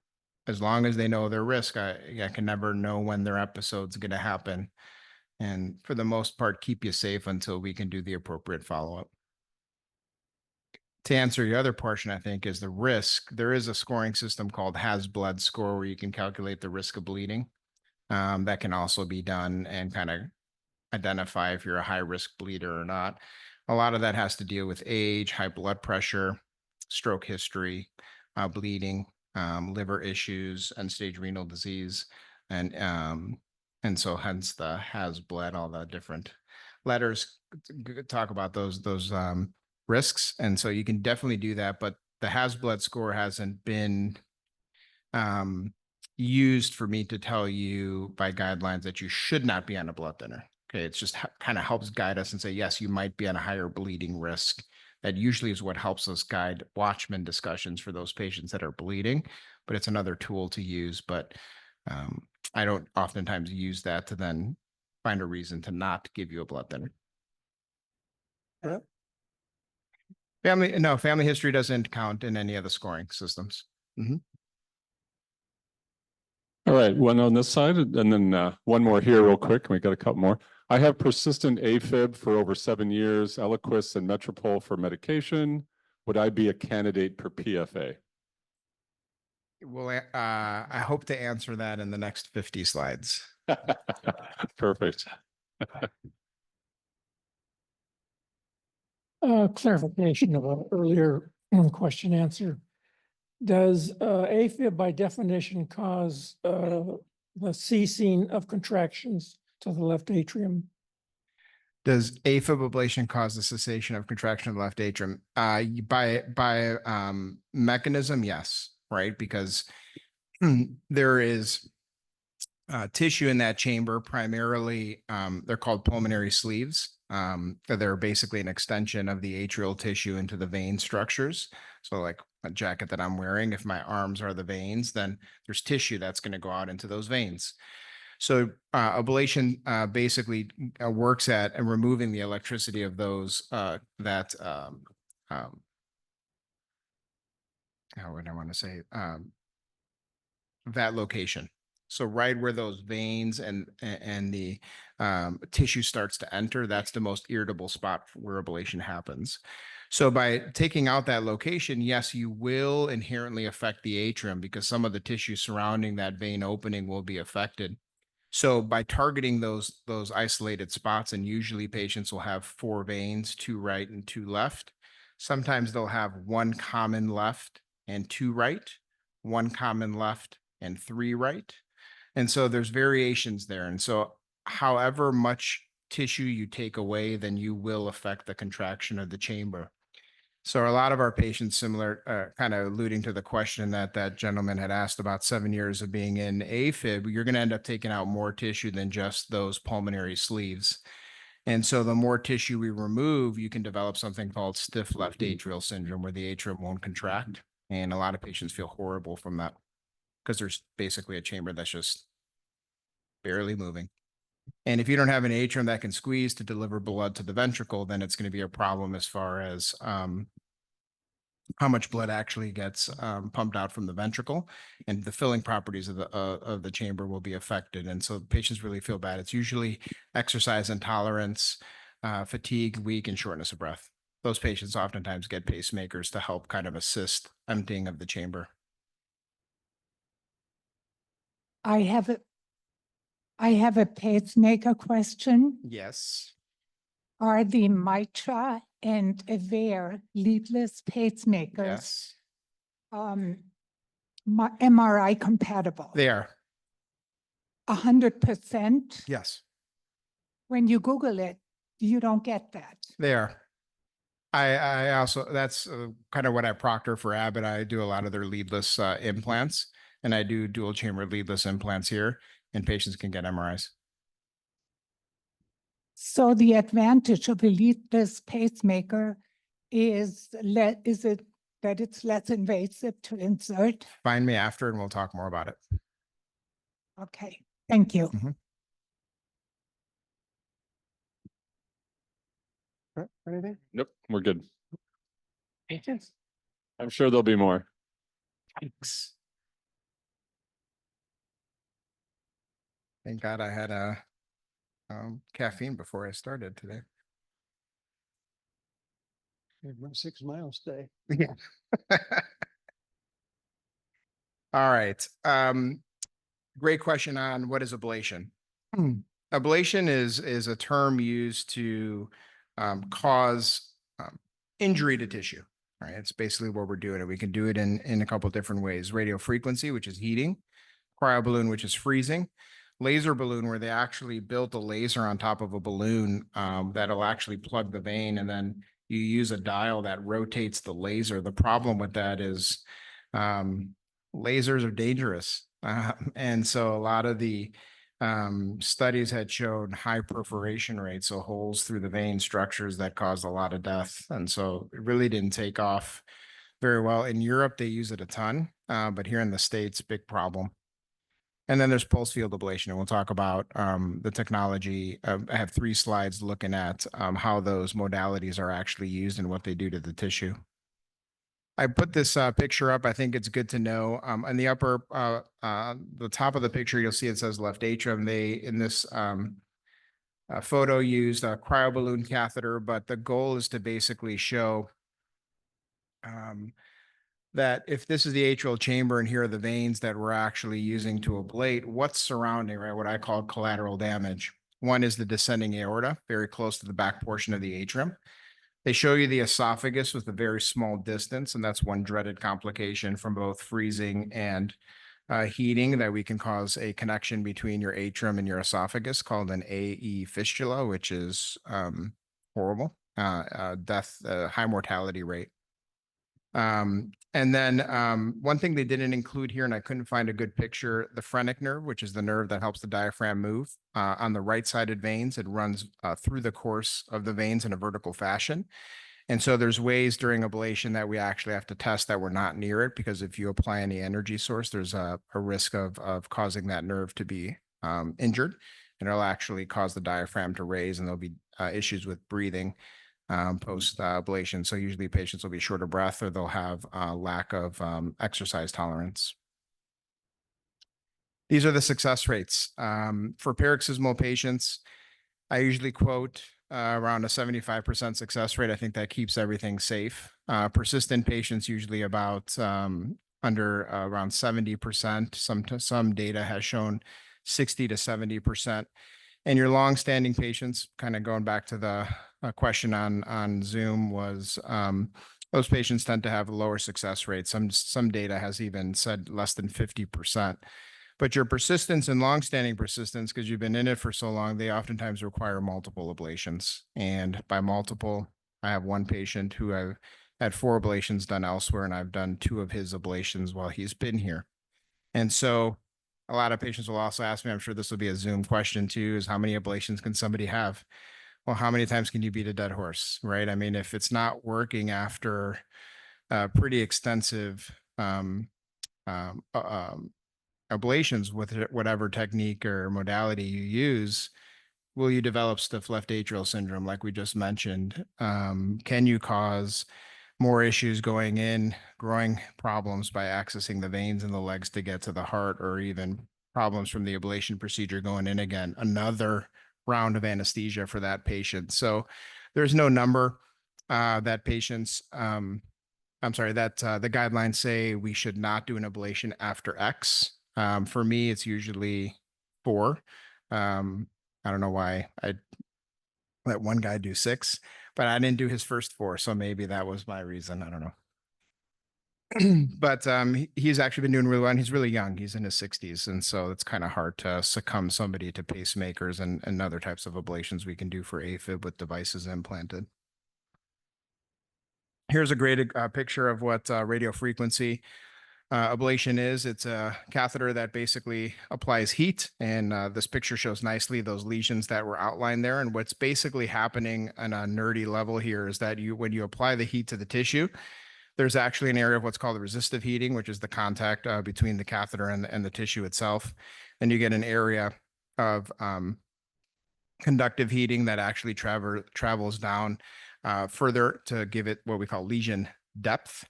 as long as they know their risk, I can never know when their episode's going to happen. And for the most part, keep you safe until we can do the appropriate follow-up. To answer your other portion, I think, is the risk. There is a scoring system called Has Blood Score where you can calculate the risk of bleeding. That can also be done and kind of identify if you're a high-risk bleeder or not. A lot of that has to deal with age, high blood pressure, stroke history, bleeding, liver issues, end-stage renal disease, and so hence the Has Blood, all the different letters talk about those risks. And so you can definitely do that, but the Has Blood score hasn't been used for me to tell you by guidelines that you should not be on a blood thinner. Okay, it's just kind of helps guide us and say, yes, you might be on a higher bleeding risk. That usually is what helps us guide Watchman discussions for those patients that are bleeding, but it's another tool to use. But I don't oftentimes use that to then find a reason to not give you a blood thinner. Yeah. Family history doesn't count in any of the scoring systems. All right, one on this side and then one more here real quick. We got a couple more. I have persistent AFib for over 7 years, Eliquis and Metropol for medication. Would I be a candidate for PFA? Well, I hope to answer that in the next 50 slides. Perfect. Clarification of an earlier question answer. Does AFib by definition cause the ceasing of contractions to the left atrium? Does AFib ablation cause the cessation of contraction of the left atrium? By mechanism, yes, right? Because there is tissue in that chamber, primarily, they're called pulmonary sleeves. They're basically an extension of the atrial tissue into the vein structures. So like a jacket that I'm wearing, if my arms are the veins, then there's tissue that's going to go out into those veins. So ablation basically works at removing the electricity of those how would I want to say that location. So right where those veins and the tissue starts to enter, that's the most irritable spot where ablation happens. So by taking out that location, yes, you will inherently affect the atrium because some of the tissue surrounding that vein opening will be affected. So by targeting those isolated spots, and usually patients will have 4 veins, 2 right and 2 left. Sometimes they'll have 1 common left and 2 right, 1 common left and 3 right. And so there's variations there. And so however much tissue you take away, then you will affect the contraction of the chamber. So a lot of our patients, similar, kind of alluding to the question that that gentleman had asked about 7 years of being in AFib, you're going to end up taking out more tissue than just those pulmonary sleeves. And so the more tissue we remove, you can develop something called stiff left atrial syndrome, where the atrium won't contract. And a lot of patients feel horrible from that because there's basically a chamber that's just barely moving. And if you don't have an atrium that can squeeze to deliver blood to the ventricle, then it's going to be a problem as far as how much blood actually gets pumped out from the ventricle, and the filling properties of the chamber will be affected. And so patients really feel bad. It's usually exercise intolerance, fatigue, weak, and shortness of breath. Those patients oftentimes get pacemakers to help kind of assist emptying of the chamber. I have a pacemaker question. Yes. Are the Mitra and Avere leadless pacemakers Yes, MRI compatible? they are. 100%? Yes, When you Google it, you don't get that. they are. I also, that's kind of what I proctor for Abbott. I do a lot of their leadless implants, and I do dual chamber leadless implants here, and patients can get MRIs. So the advantage of a leadless pacemaker is that it's less invasive to insert? Find me after and we'll talk more about it. Okay, thank you. Anything? Nope, we're good. I'm sure there'll be more. Thanks. Thank God I had a caffeine before I started today. Run 6 miles today. Yeah. All right. Great question on what is ablation. Ablation is a term used to cause injury to tissue. Right. It's basically what we're doing. And we can do it in a couple of different ways. Radio frequency, which is heating, cryoballoon, which is freezing, laser balloon, where they actually built a laser on top of a balloon that'll actually plug the vein, and then you use a dial that rotates the laser. The problem with that is lasers are dangerous. And so a lot of the studies had shown high perforation rates, so holes through the vein structures that caused a lot of death. And so it really didn't take off very well. In Europe, they use it a ton, but here in the States, big problem. And then there's pulse field ablation, and we'll talk about the technology. I have 3 slides looking at how those modalities are actually used and what they do to the tissue. I put this picture up. I think it's good to know. On the upper, the top of the picture, you'll see it says left atrium. They, in this photo, used a cryoballoon catheter, but the goal is to basically show that if this is the atrial chamber and here are the veins that we're actually using to ablate, what's surrounding, right? What I call collateral damage. One is the descending aorta, very close to the back portion of the atrium. They show you the esophagus with a very small distance, and that's one dreaded complication from both freezing and heating, that we can cause a connection between your atrium and your esophagus called an AE fistula, which is horrible, death, high mortality rate. And then one thing they didn't include here, and I couldn't find a good picture, the phrenic nerve, which is the nerve that helps the diaphragm move on the right-sided veins. It runs through the course of the veins in a vertical fashion. And so there's ways during ablation that we actually have to test that we're not near it, because if you apply any energy source, there's a risk of causing that nerve to be injured, and it'll actually cause the diaphragm to raise, and there'll be issues with breathing post ablation. So usually patients will be short of breath, or they'll have a lack of exercise tolerance. These are the success rates. For paroxysmal patients, I usually quote around a 75% success rate. I think that keeps everything safe. Persistent patients usually about under around 70%. Some data has shown 60 to 70%. And your long-standing patients, kind of going back to the question on Zoom, was those patients tend to have lower success rates. Some data has even said less than 50%. But your persistence and long-standing persistence, because you've been in it for so long, they oftentimes require multiple ablations. And by multiple, I have one patient who I've had 4 ablations done elsewhere, and I've done 2 of his ablations while he's been here. And so a lot of patients will also ask me, I'm sure this will be a Zoom question too, is how many ablations can somebody have? Well, how many times can you beat a dead horse, right? I mean, if it's not working after pretty extensive ablations with whatever technique or modality you use, will you develop stiff left atrial syndrome like we just mentioned? Can you cause more issues going in, growing problems by accessing the veins in the legs to get to the heart, or even problems from the ablation procedure going in again, another round of anesthesia for that patient? So there's no number that patients, the guidelines say we should not do an ablation after X. For me, it's usually 4. I don't know why I let one guy do 6, but I didn't do his first 4. So maybe that was my reason. I don't know. But he's actually been doing really well. And he's really young. He's in his 60s. And so it's kind of hard to succumb somebody to pacemakers and other types of ablations we can do for AFib with devices implanted. Here's a great picture of what radiofrequency ablation is. It's a catheter that basically applies heat, and this picture shows nicely those lesions that were outlined there. And what's basically happening on a nerdy level here is that when you apply the heat to the tissue, there's actually an area of what's called the resistive heating, which is the contact between the catheter and the tissue itself. And you get an area of conductive heating that actually travels down further to give it what we call lesion depth.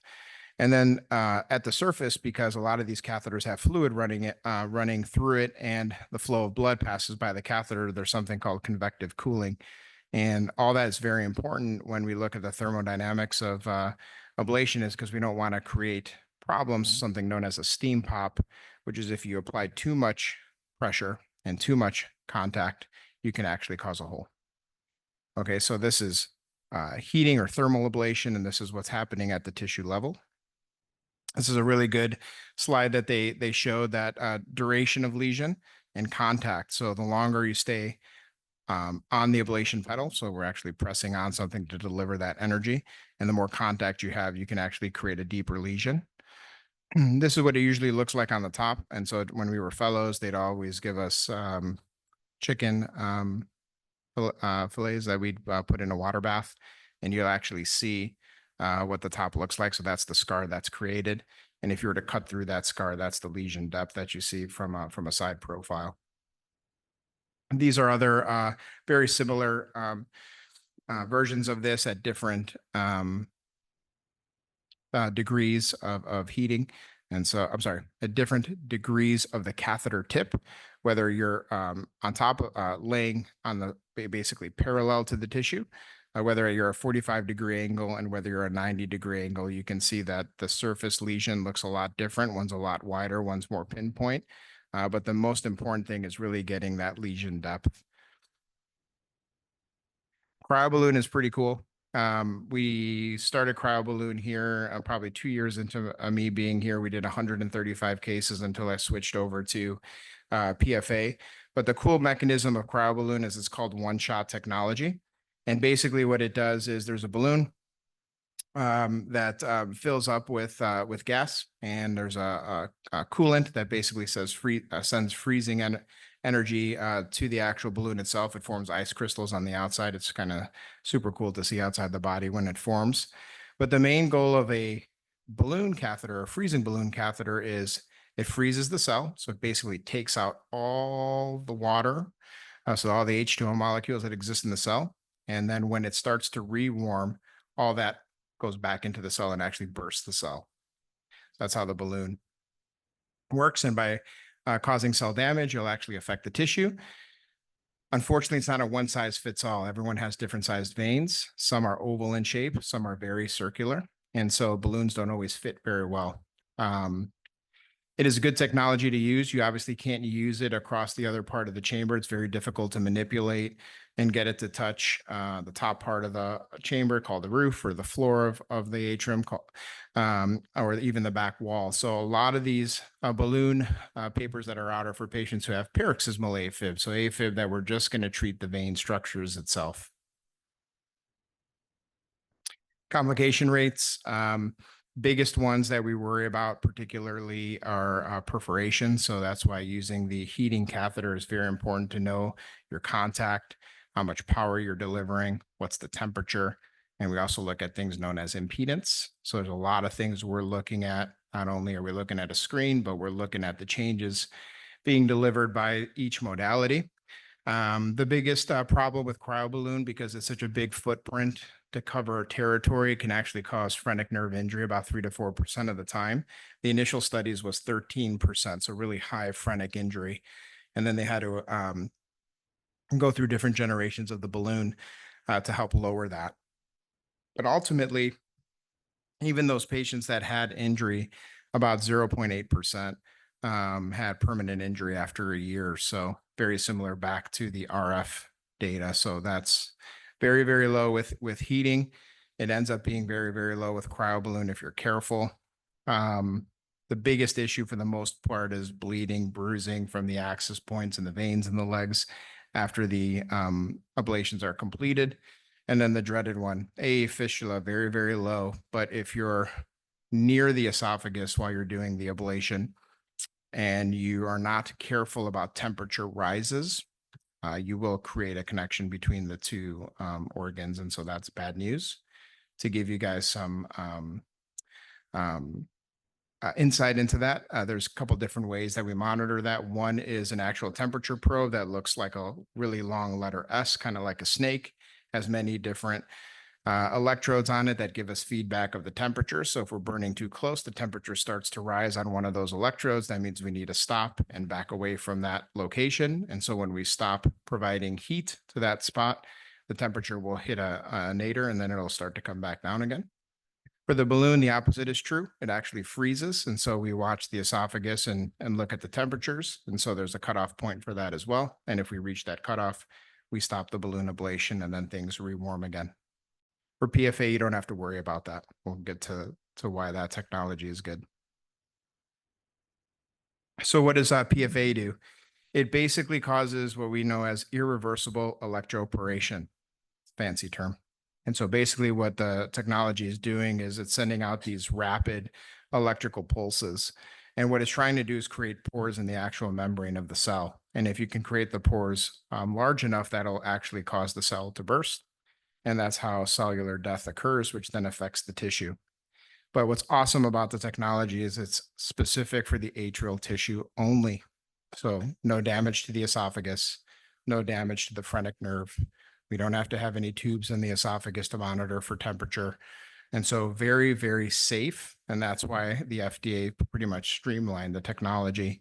And then at the surface, because a lot of these catheters have fluid running through it and the flow of blood passes by the catheter, there's something called convective cooling. And all that is very important when we look at the thermodynamics of ablation, is because we don't want to create problems, something known as a steam pop, which is if you apply too much pressure and too much contact, you can actually cause a hole. Okay, so this is heating or thermal ablation, and this is what's happening at the tissue level. This is a really good slide that they showed that duration of lesion and contact. So the longer you stay on the ablation pedal, so we're actually pressing on something to deliver that energy, and the more contact you have, you can actually create a deeper lesion. This is what it usually looks like on the top. And so when we were fellows, they'd always give us chicken fillets that we'd put in a water bath, and you'll actually see what the top looks like. So that's the scar that's created. And if you were to cut through that scar, that's the lesion depth that you see from a side profile. These are other very similar versions of this at different degrees of heating. And so, I'm sorry, at different degrees of the catheter tip, whether you're on top of laying on the basically parallel to the tissue, whether you're a 45-degree angle and whether you're a 90-degree angle, you can see that the surface lesion looks a lot different. One's a lot wider, one's more pinpoint. But the most important thing is really getting that lesion depth. Cryoballoon is pretty cool. We started cryoballoon here probably 2 years into me being here. We did 135 cases until I switched over to PFA. But the cool mechanism of cryoballoon is it's called one-shot technology. And basically what it does is there's a balloon that fills up with gas, and there's a coolant that basically sends freezing energy to the actual balloon itself. It forms ice crystals on the outside. It's kind of super cool to see outside the body when it forms. But the main goal of a balloon catheter, a freezing balloon catheter, is it freezes the cell. So it basically takes out all the water, so all the H2O molecules that exist in the cell. And then when it starts to rewarm, all that goes back into the cell and actually bursts the cell. That's how the balloon works. And by causing cell damage, you'll actually affect the tissue. Unfortunately, it's not a one size fits all. Everyone has different sized veins. Some are oval in shape, some are very circular. And so balloons don't always fit very well. It is a good technology to use. You obviously can't use it across the other part of the chamber. It's very difficult to manipulate and get it to touch the top part of the chamber called the roof or the floor of the atrium or even the back wall. So a lot of these balloon papers that are out are for patients who have paroxysmal AFib. So AFib that we're just going to treat the vein structures itself. Complication rates. Biggest ones that we worry about particularly are perforation. So that's why using the heating catheter is very important to know your contact, how much power you're delivering, what's the temperature. And we also look at things known as impedance. So there's a lot of things we're looking at. Not only are we looking at a screen, but we're looking at the changes being delivered by each modality. The biggest problem with cryoballoon, because it's such a big footprint to cover a territory, can actually cause phrenic nerve injury about 3 to 4% of the time. The initial studies was 13%, so really high phrenic injury. And then they had to go through different generations of the balloon to help lower that. But ultimately, even those patients that had injury, about 0.8% had permanent injury after a year. So very similar back to the RF data. So that's very, very low with heating. It ends up being very, very low with cryoballoon if you're careful. The biggest issue for the most part is bleeding, bruising from the access points and the veins in the legs after the ablations are completed. And then the dreaded one, a fistula, very, very low. But if you're near the esophagus while you're doing the ablation and you are not careful about temperature rises, you will create a connection between the two organs. And so that's bad news. To give you guys some insight into that, there's a couple different ways that we monitor that. One is an actual temperature probe that looks like a really long letter S, kind of like a snake, has many different electrodes on it that give us feedback of the temperature. So if we're burning too close, the temperature starts to rise on one of those electrodes. That means we need to stop and back away from that location. And so when we stop providing heat to that spot, the temperature will hit a nadir and then it'll start to come back down again. For the balloon, the opposite is true. It actually freezes. And so we watch the esophagus and look at the temperatures. And so there's a cutoff point for that as well. And if we reach that cutoff, we stop the balloon ablation and then things rewarm again. For PFA, you don't have to worry about that. We'll get to why that technology is good. So what does PFA do? It basically causes what we know as irreversible electroporation. Fancy term. And so basically what the technology is doing is it's sending out these rapid electrical pulses. And what it's trying to do is create pores in the actual membrane of the cell. And if you can create the pores large enough, that'll actually cause the cell to burst. And that's how cellular death occurs, which then affects the tissue. But what's awesome about the technology is it's specific for the atrial tissue only. So no damage to the esophagus, no damage to the phrenic nerve. We don't have to have any tubes in the esophagus to monitor for temperature. And so very, very safe. And that's why the FDA pretty much streamlined the technology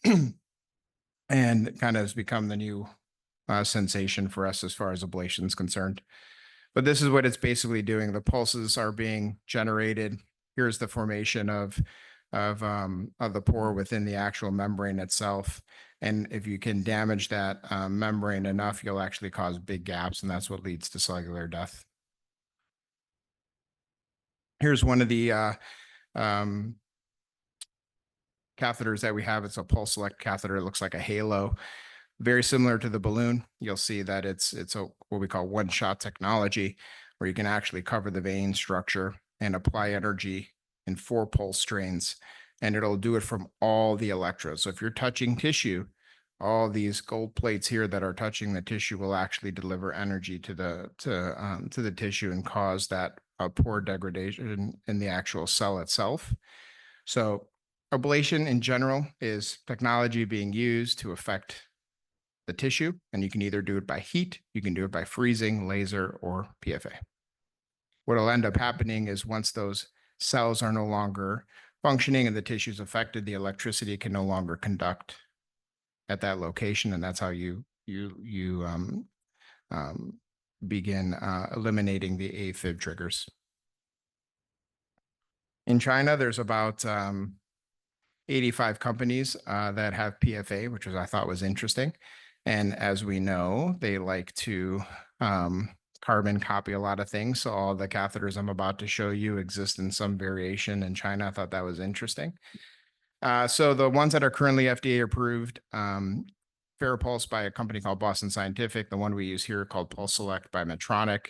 and kind of has become the new sensation for us as far as ablation is concerned. But this is what it's basically doing. The pulses are being generated. Here's the formation of the pore within the actual membrane itself. And if you can damage that membrane enough, you'll actually cause big gaps, and that's what leads to cellular death. Here's one of the catheters that we have. It's a pulse select catheter. It looks like a halo. Very similar to the balloon. You'll see that it's what we call one-shot technology, where you can actually cover the vein structure and apply energy in 4 pulse strains, and it'll do it from all the electrodes. So if you're touching tissue, all these gold plates here that are touching the tissue will actually deliver energy to the tissue and cause that pore degradation in the actual cell itself. So ablation in general is technology being used to affect the tissue, and you can either do it by heat, you can do it by freezing, laser, or PFA. What'll end up happening is once those cells are no longer functioning and the tissue is affected, the electricity can no longer conduct at that location, and that's how you you begin eliminating the AFib triggers. In China, there's about 85 companies that have PFA, which I thought was interesting. And as we know, they like to carbon copy a lot of things. So all the catheters I'm about to show you exist in some variation in China. I thought that was interesting. So the ones that are currently FDA approved, FARAPulse by a company called Boston Scientific, the one we use here called Pulse Select by Medtronic.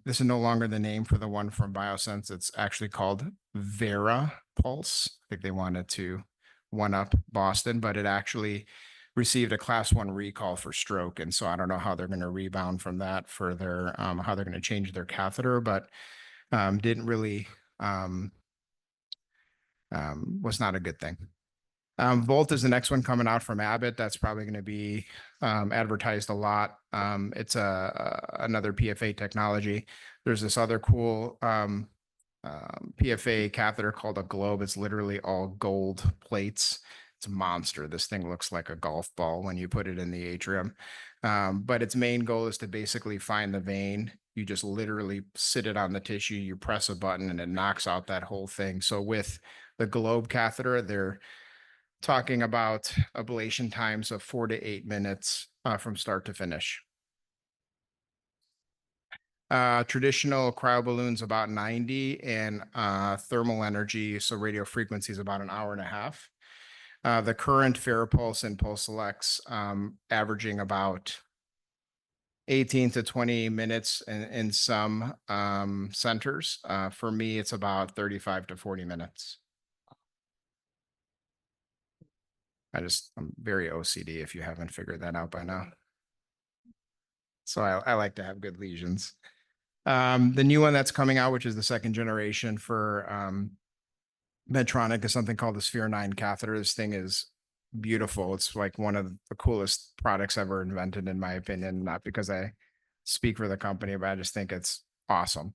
This is no longer the name for the one from Biosense. It's actually called VARAPulse. I think they wanted to one up Boston, but it actually received a class 1 recall for stroke. And so I don't know how they're going to rebound from that for their, how they're going to change their catheter, but didn't really, was not a good thing. Volt is the next one coming out from Abbott. That's probably going to be advertised a lot. It's another PFA technology. There's this other cool PFA catheter called a Globe. It's literally all gold plates. It's a monster. This thing looks like a golf ball when you put it in the atrium. But its main goal is to basically find the vein. You just literally sit it on the tissue, you press a button, and it knocks out that whole thing. So with the Globe catheter, they're talking about ablation times of 4 to 8 minutes from start to finish. Traditional cryoballoons about 90, and thermal energy, so radio frequency, is about an hour and a half. The current FARAPulse and Pulse Selects averaging about 18 to 20 minutes in some centers. For me, it's about 35 to 40 minutes. I'm very OCD if you haven't figured that out by now. So I like to have good lesions. The new one that's coming out, which is the second generation for Medtronic, is something called the Sphere 9 catheter. This thing is beautiful. It's like one of the coolest products ever invented, in my opinion, not because I speak for the company, but I just think it's awesome.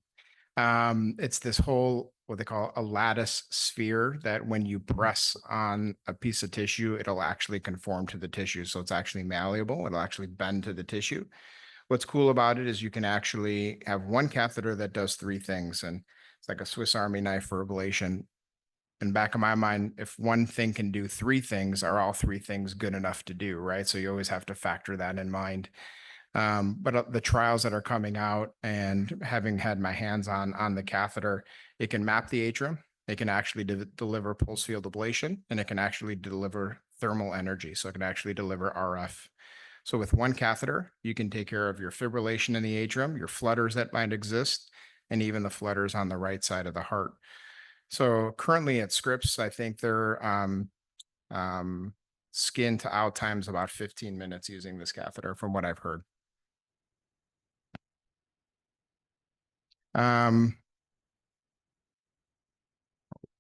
It's this whole, what they call a lattice sphere, that when you press on a piece of tissue, it'll actually conform to the tissue. So it's actually malleable. It'll actually bend to the tissue. What's cool about it is you can actually have one catheter that does 3 things, and it's like a Swiss Army knife for ablation. In back of my mind, if one thing can do 3 things, are all 3 things good enough to do, right? So you always have to factor that in mind. But the trials that are coming out, and having had my hands on the catheter, it can map the atrium, it can actually deliver pulse field ablation, and it can actually deliver thermal energy. So it can actually deliver RF. So with one catheter, you can take care of your fibrillation in the atrium, your flutters that might exist, and even the flutters on the right side of the heart. So currently at Scripps, I think they're skin to out times about 15 minutes using this catheter, from what I've heard.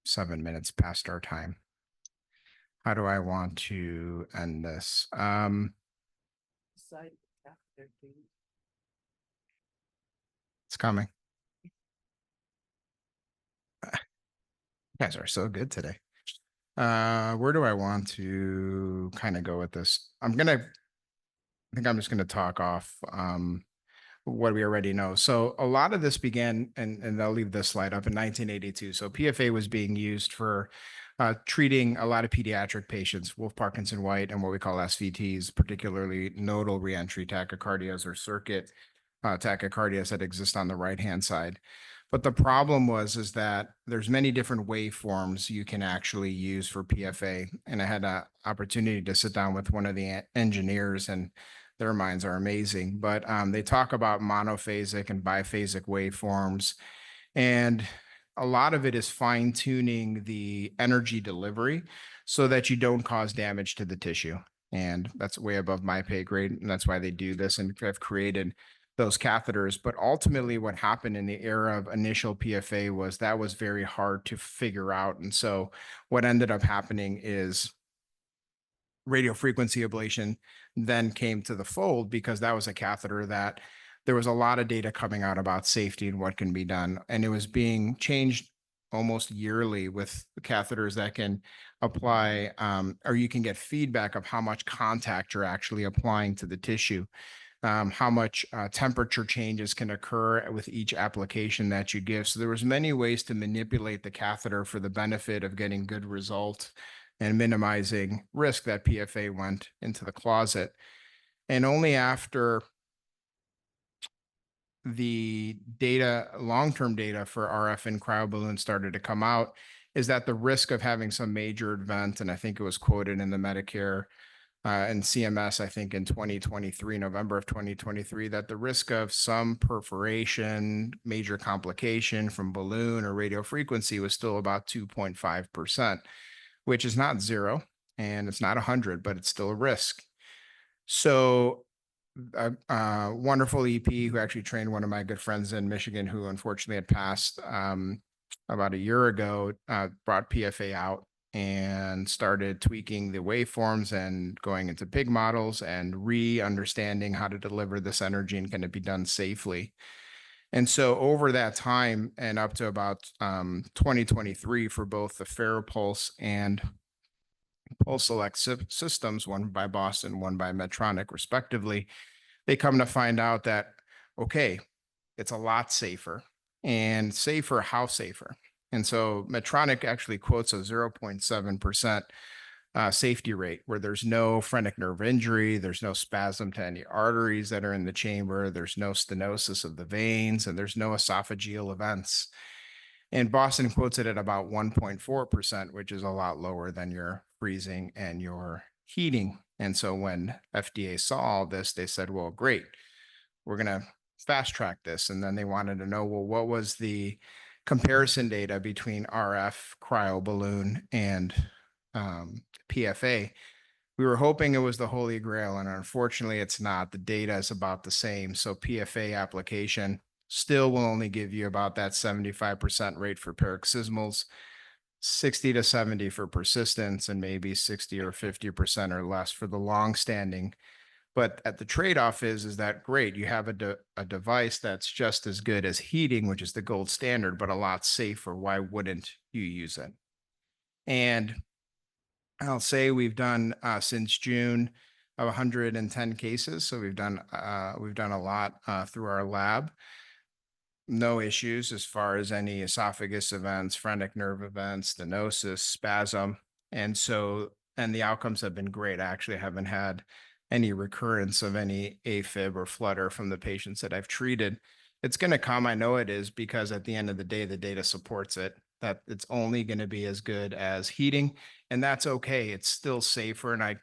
7 minutes past our time. How do I want to end this? It's coming. You guys are so good today. Where do I want to kind of go with this? I think I'm just gonna talk off what we already know. So a lot of this began, and I'll leave this slide up, in 1982. So PFA was being used for treating a lot of pediatric patients, Wolff-Parkinson-White, and what we call SVTs, particularly nodal reentry tachycardias or circuit tachycardias that exist on the right-hand side. But the problem is that there's many different waveforms you can actually use for PFA. And I had an opportunity to sit down with one of the engineers, and their minds are amazing. But they talk about monophasic and biphasic waveforms. And a lot of it is fine-tuning the energy delivery so that you don't cause damage to the tissue. And that's way above my pay grade. And that's why they do this and have created those catheters. But ultimately what happened in the era of initial PFA was that was very hard to figure out. And so what ended up happening is radiofrequency ablation then came to the fold, because that was a catheter that there was a lot of data coming out about safety and what can be done. And it was being changed almost yearly with catheters that can apply, or you can get feedback of how much contact you're actually applying to the tissue, how much temperature changes can occur with each application that you give. So there was many ways to manipulate the catheter for the benefit of getting good result and minimizing risk that PFA went into the closet. And only after the data, long-term data for RF and cryoballoon started to come out, is that the risk of having some major event, and I think it was quoted in the Medicare and CMS, I think in 2023, November of 2023, that the risk of some perforation, major complication from balloon or radio frequency was still about 2.5%, which is not zero and it's not 100, but it's still a risk. So a wonderful EP who actually trained one of my good friends in Michigan, who unfortunately had passed about a year ago, brought PFA out and started tweaking the waveforms and going into pig models and re-understanding how to deliver this energy and can it be done safely. And so over that time and up to about 2023 for both the FARAPulse and Pulse Select systems, one by Boston, one by Medtronic respectively, they come to find out that, okay, it's a lot safer. And safer, how safer? And so Medtronic actually quotes a 0.7% safety rate where there's no phrenic nerve injury, there's no spasm to any arteries that are in the chamber, there's no stenosis of the veins, and there's no esophageal events. And Boston quotes it at about 1.4%, which is a lot lower than your freezing and your heating. And so when FDA saw all this, they said, well, great, we're going to fast track this. And then they wanted to know, well, what was the comparison data between RF, cryoballoon, and PFA? We were hoping it was the Holy Grail, and unfortunately it's not. The data is about the same. So PFA application still will only give you about that 75% rate for paroxysmals, 60 to 70 for persistence, and maybe 60 or 50% or less for the long-standing. But at the trade-off is that great, you have a device that's just as good as heating, which is the gold standard, but a lot safer. Why wouldn't you use it? And I'll say we've done since June of 110 cases. So we've done a lot through our lab. No issues as far as any esophagus events, phrenic nerve events, stenosis, spasm. And the outcomes have been great. I actually haven't had any recurrence of any AFib or flutter from the patients that I've treated. It's going to come, I know it is, because at the end of the day, the data supports it, that it's only going to be as good as heating, and that's okay. It's still safer, and I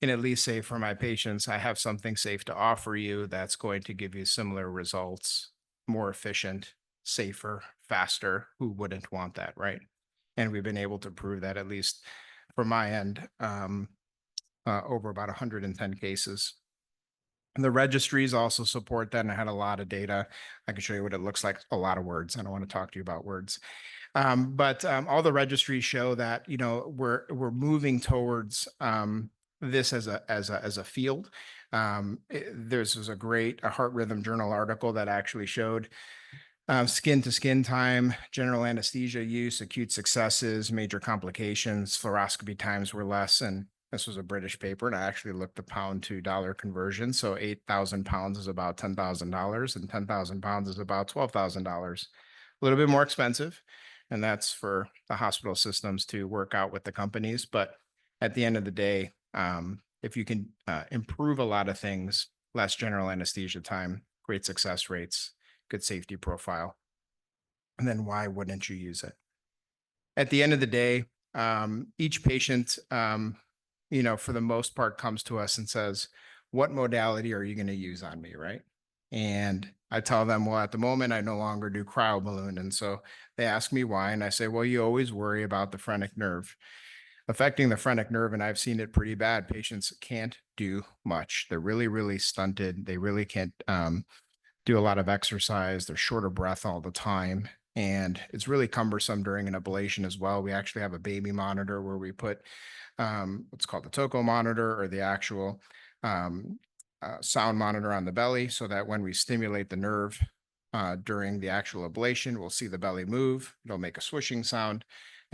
can at least say for my patients, I have something safe to offer you that's going to give you similar results, more efficient, safer, faster. Who wouldn't want that, right? And we've been able to prove that, at least from my end, over about 110 cases. And the registries also support that, and I had a lot of data. I can show you what it looks like. A lot of words. I don't want to talk to you about words. But all the registries show that, you know, we're moving towards this as a field. This was a great Heart Rhythm Journal article that actually showed skin to skin time, general anesthesia use, acute successes, major complications, fluoroscopy times were less. And this was a British paper, and I actually looked the pound to dollar conversion. So 8,000 pounds is about $10,000, and 10,000 pounds is about $12,000. A little bit more expensive, and that's for the hospital systems to work out with the companies. But at the end of the day, if you can improve a lot of things, less general anesthesia time, great success rates, good safety profile, and then why wouldn't you use it? At the end of the day, each patient, you know, for the most part comes to us and says, what modality are you going to use on me, right? And I tell them, well, at the moment, I no longer do cryoballoon. And so they ask me why. And I say, well, you always worry about the phrenic nerve. Affecting the phrenic nerve, and I've seen it pretty bad. Patients can't do much. They're really, really stunted. They really can't do a lot of exercise. They're short of breath all the time. And it's really cumbersome during an ablation as well. We actually have a baby monitor where we put what's called the Toco monitor, or the actual sound monitor on the belly, so that when we stimulate the nerve, during the actual ablation. We'll see the belly move. It'll make a swishing sound.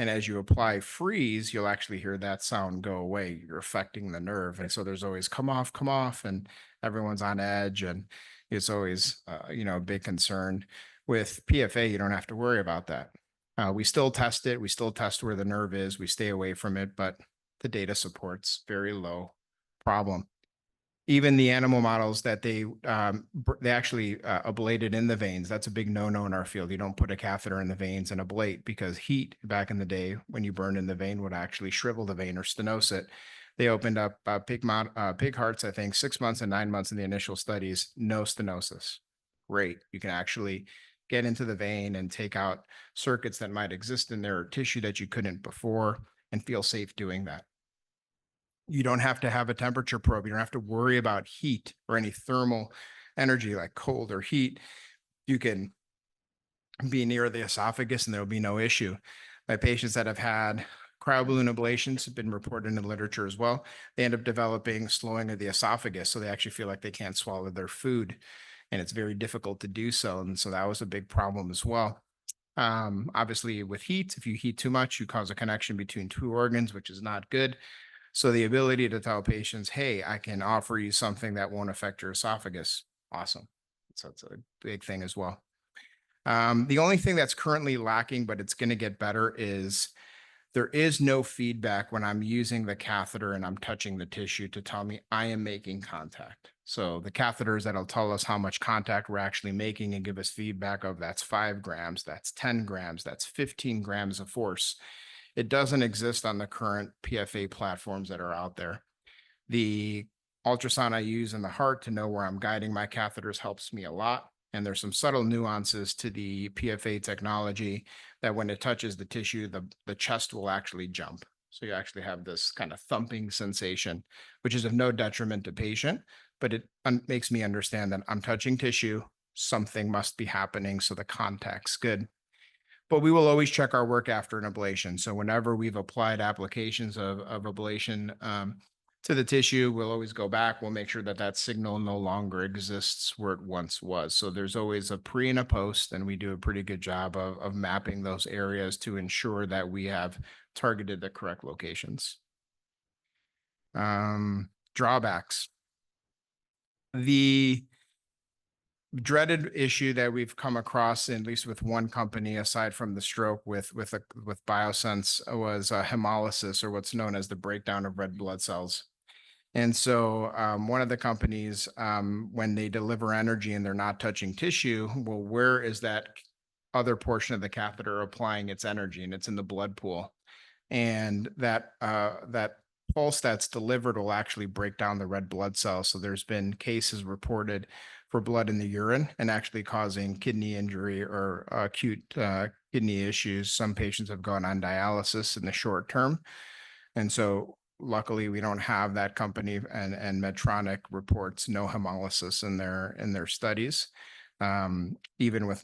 And as you apply freeze, you'll actually hear that sound go away. You're affecting the nerve. And so there's always come off, and everyone's on edge. And it's always, a big concern. With PFA, you don't have to worry about that. We still test it. We still test where the nerve is. We stay away from it, but the data supports very low problem. Even the animal models that they actually ablated in the veins. That's a big no-no in our field. You don't put a catheter in the veins and ablate, because heat back in the day when you burned in the vein would actually shrivel the vein or stenose it. They opened up pig hearts, I think 6 months and 9 months in the initial studies, no stenosis. Great. You can actually get into the vein and take out circuits that might exist in there or tissue that you couldn't before, and feel safe doing that. You don't have to have a temperature probe. You don't have to worry about heat or any thermal energy like cold or heat. You can be near the esophagus and there'll be no issue. My patients that have had cryoballoon ablations have been reported in the literature as well. They end up developing slowing of the esophagus, so they actually feel like they can't swallow their food, and it's very difficult to do so. And so that was a big problem as well. Obviously, with heat, if you heat too much, you cause a connection between two organs, which is not good. So the ability to tell patients, hey, I can offer you something that won't affect your esophagus. Awesome. So it's a big thing as well. The only thing that's currently lacking, but it's going to get better, is there is no feedback when I'm using the catheter and I'm touching the tissue to tell me I am making contact. So the catheters that'll tell us how much contact we're actually making and give us feedback of that's 5 grams, that's 10 grams, that's 15 grams of force. It doesn't exist on the current PFA platforms that are out there. The ultrasound I use in the heart to know where I'm guiding my catheters helps me a lot. And there's some subtle nuances to the PFA technology that when it touches the tissue, the chest will actually jump. So you actually have this kind of thumping sensation, which is of no detriment to patient, but it makes me understand that I'm touching tissue, something must be happening, so the contact's good. But we will always check our work after an ablation. So whenever we've applied applications of ablation to the tissue, we'll always go back. We'll make sure that that signal no longer exists where it once was. So there's always a pre and a post, and we do a pretty good job of mapping those areas to ensure that we have targeted the correct locations. Drawbacks. The dreaded issue that we've come across, at least with one company, aside from the stroke with Biosense, was hemolysis, or what's known as the breakdown of red blood cells. And so one of the companies, when they deliver energy and they're not touching tissue, well, where is that other portion of the catheter applying its energy? And it's in the blood pool. And that pulse that's delivered will actually break down the red blood cells. So there's been cases reported for blood in the urine and actually causing kidney injury or acute kidney issues. Some patients have gone on dialysis in the short term. And so luckily we don't have that company, and Medtronic reports no hemolysis in their studies, even with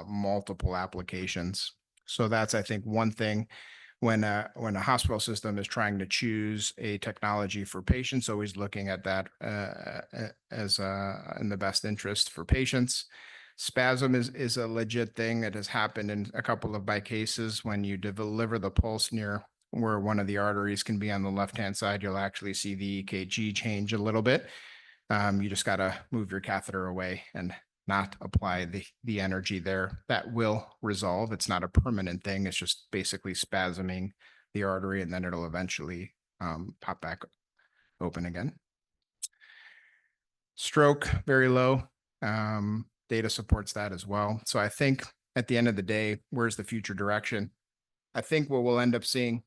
multiple applications. So that's, I think, one thing. When a hospital system is trying to choose a technology for patients, always looking at that as in the best interest for patients. Spasm is a legit thing. It has happened in a couple of my cases. When you deliver the pulse near where one of the arteries can be on the left-hand side, you'll actually see the EKG change a little bit. You just got to move your catheter away and not apply the energy there. That will resolve. It's not a permanent thing. It's just basically spasming the artery, and then it'll eventually pop back open again. Stroke, very low. Data supports that as well. So I think at the end of the day, where's the future direction? I think what we'll end up seeing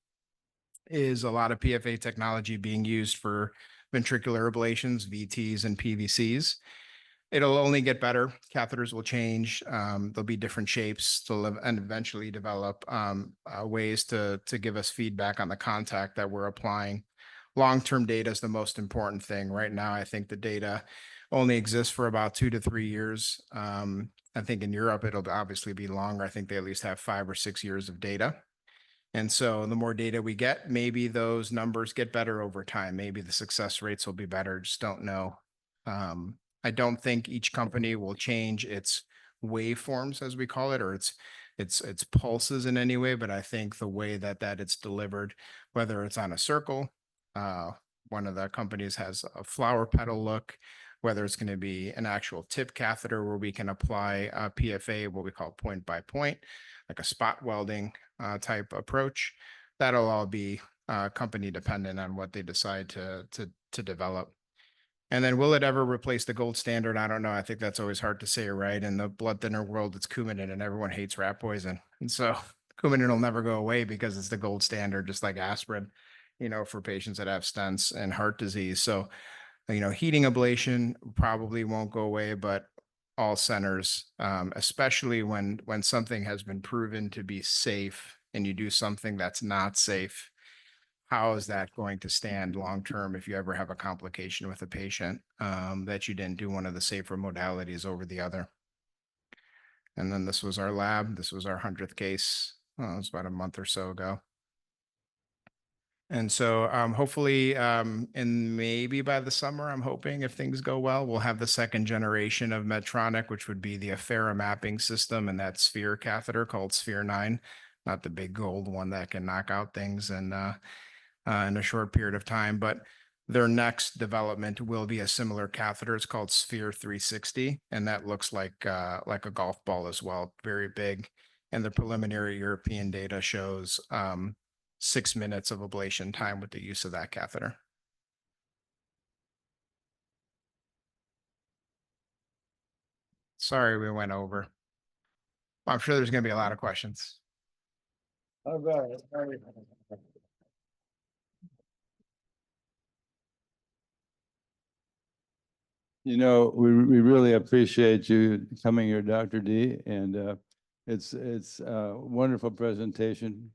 is a lot of PFA technology being used for ventricular ablations, VTs and PVCs. It'll only get better. Catheters will change. There'll be different shapes. They'll and eventually develop ways to give us feedback on the contact that we're applying. Long-term data is the most important thing. Right now, I think the data only exists for about 2 to 3 years. I think in Europe, it'll obviously be longer. I think they at least have 5 or 6 years of data. And so the more data we get, maybe those numbers get better over time. Maybe the success rates will be better. Just don't know. I don't think each company will change its waveforms, as we call it, or it's pulses in any way, but I think the way that it's delivered, whether it's on a circle, one of the companies has a flower petal look, whether it's going to be an actual tip catheter where we can apply PFA, what we call point by point, like a spot welding type approach. That'll all be company dependent on what they decide to develop. And then will it ever replace the gold standard? I don't know. I think that's always hard to say, right? In the blood thinner world, it's Coumadin, and everyone hates rat poison. And so Coumadin will never go away because it's the gold standard, just like aspirin, for patients that have stents and heart disease. So, heating ablation probably won't go away, but all centers, especially when something has been proven to be safe and you do something that's not safe, how is that going to stand long-term if you ever have a complication with a patient that you didn't do one of the safer modalities over the other? And then this was our lab. This was our 100th case. It was about a month or so ago. And so hopefully, and maybe by the summer, I'm hoping if things go well, we'll have the second generation of Medtronic, which would be the Affera mapping system and that sphere catheter called Sphere 9, not the big gold one that can knock out things in a short period of time. But their next development will be a similar catheter. It's called Sphere 360, and that looks like a golf ball as well, very big. And the preliminary European data shows 6 minutes of ablation time with the use of that catheter. Sorry, we went over. I'm sure there's going to be a lot of questions. All right. We really appreciate you coming here, Dr. D, and it's a wonderful presentation.